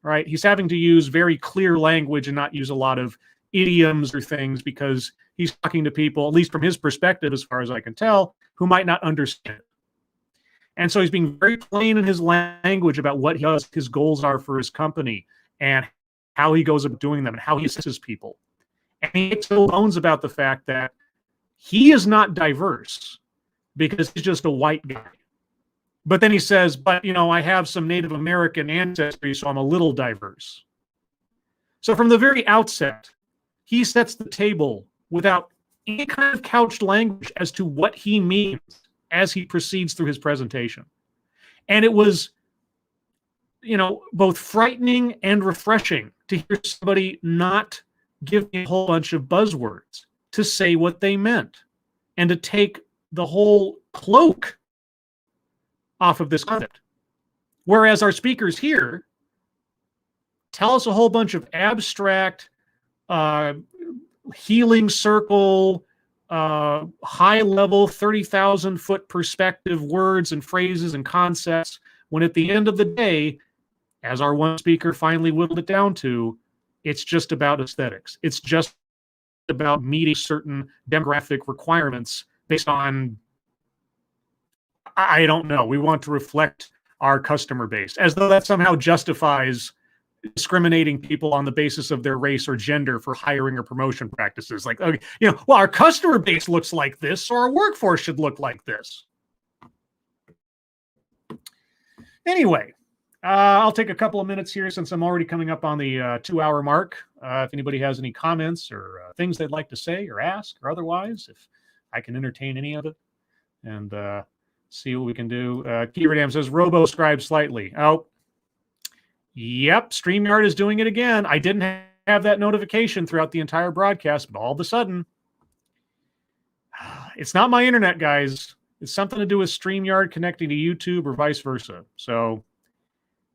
[SPEAKER 1] right? He's having to use very clear language and not use a lot of idioms or things, because he's talking to people, at least from his perspective, as far as I can tell, who might not understand it. And so he's being very plain in his language about what his goals are for his company and how he goes about doing them and how he assesses people. And he makes no bones about the fact that he is not diverse because he's just a white guy. But then he says, but, you know, I have some Native American ancestry, so I'm a little diverse. So from the very outset, he sets the table without any kind of couched language as to what he means as he proceeds through his presentation. And it was, you know, both frightening and refreshing to hear somebody not give me a whole bunch of buzzwords, to say what they meant, and to take the whole cloak off of this concept. Whereas our speakers here tell us a whole bunch of abstract, healing circle, high level, 30,000 foot perspective words and phrases and concepts, when at the end of the day, as our one speaker finally whittled it down to, it's just about aesthetics. It's just about meeting certain demographic requirements based on, I don't know, we want to reflect our customer base, as though that somehow justifies discriminating people on the basis of their race or gender for hiring or promotion practices. Like, okay, you know, well, our customer base looks like this, so our workforce should look like this. Anyway, I'll take a couple of minutes here since I'm already coming up on the 2-hour mark. If anybody has any comments or things they'd like to say or ask or otherwise, if I can entertain any of it and see what we can do. Keyradam says, robo-scribe slightly. Oh, yep, StreamYard is doing it again. I didn't have that notification throughout the entire broadcast, but all of a sudden, it's not my internet, guys. It's something to do with StreamYard connecting to YouTube or vice versa. So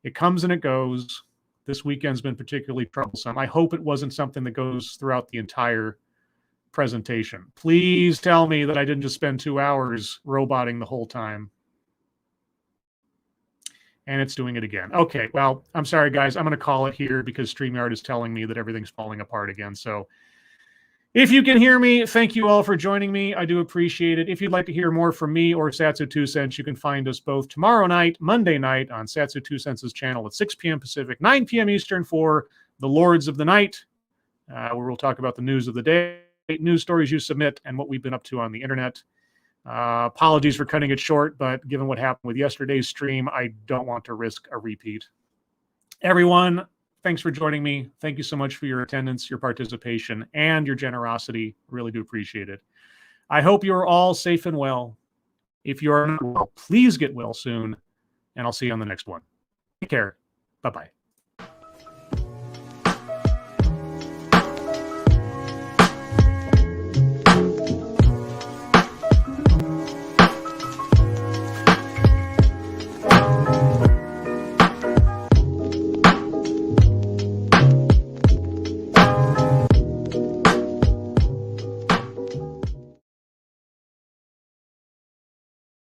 [SPEAKER 1] it comes and it goes. This weekend's been particularly troublesome. I hope it wasn't something that goes throughout the entire presentation. Please tell me that I didn't just spend 2 hours roboting the whole time. And it's doing it again. Okay, well, I'm sorry, guys. I'm going to call it here because StreamYard is telling me that everything's falling apart again. So if you can hear me, thank you all for joining me. I do appreciate it. If you'd like to hear more from me or Satsu 2 Cents, you can find us both tomorrow night, Monday night, on Satsu 2 Cents' channel at 6 p.m. Pacific, 9 p.m. Eastern for the Lords of the Night, where we'll talk about the news of the day, news stories you submit, and what we've been up to on the internet. Apologies for cutting it short, but given what happened with yesterday's stream, I don't want to risk a repeat. Everyone, thanks for joining me. Thank you so much for your attendance, your participation, and your generosity. Really do appreciate it. I hope you're all safe and well. If you are not well, please get well soon, and I'll see you on the next one. Take care. Bye-bye.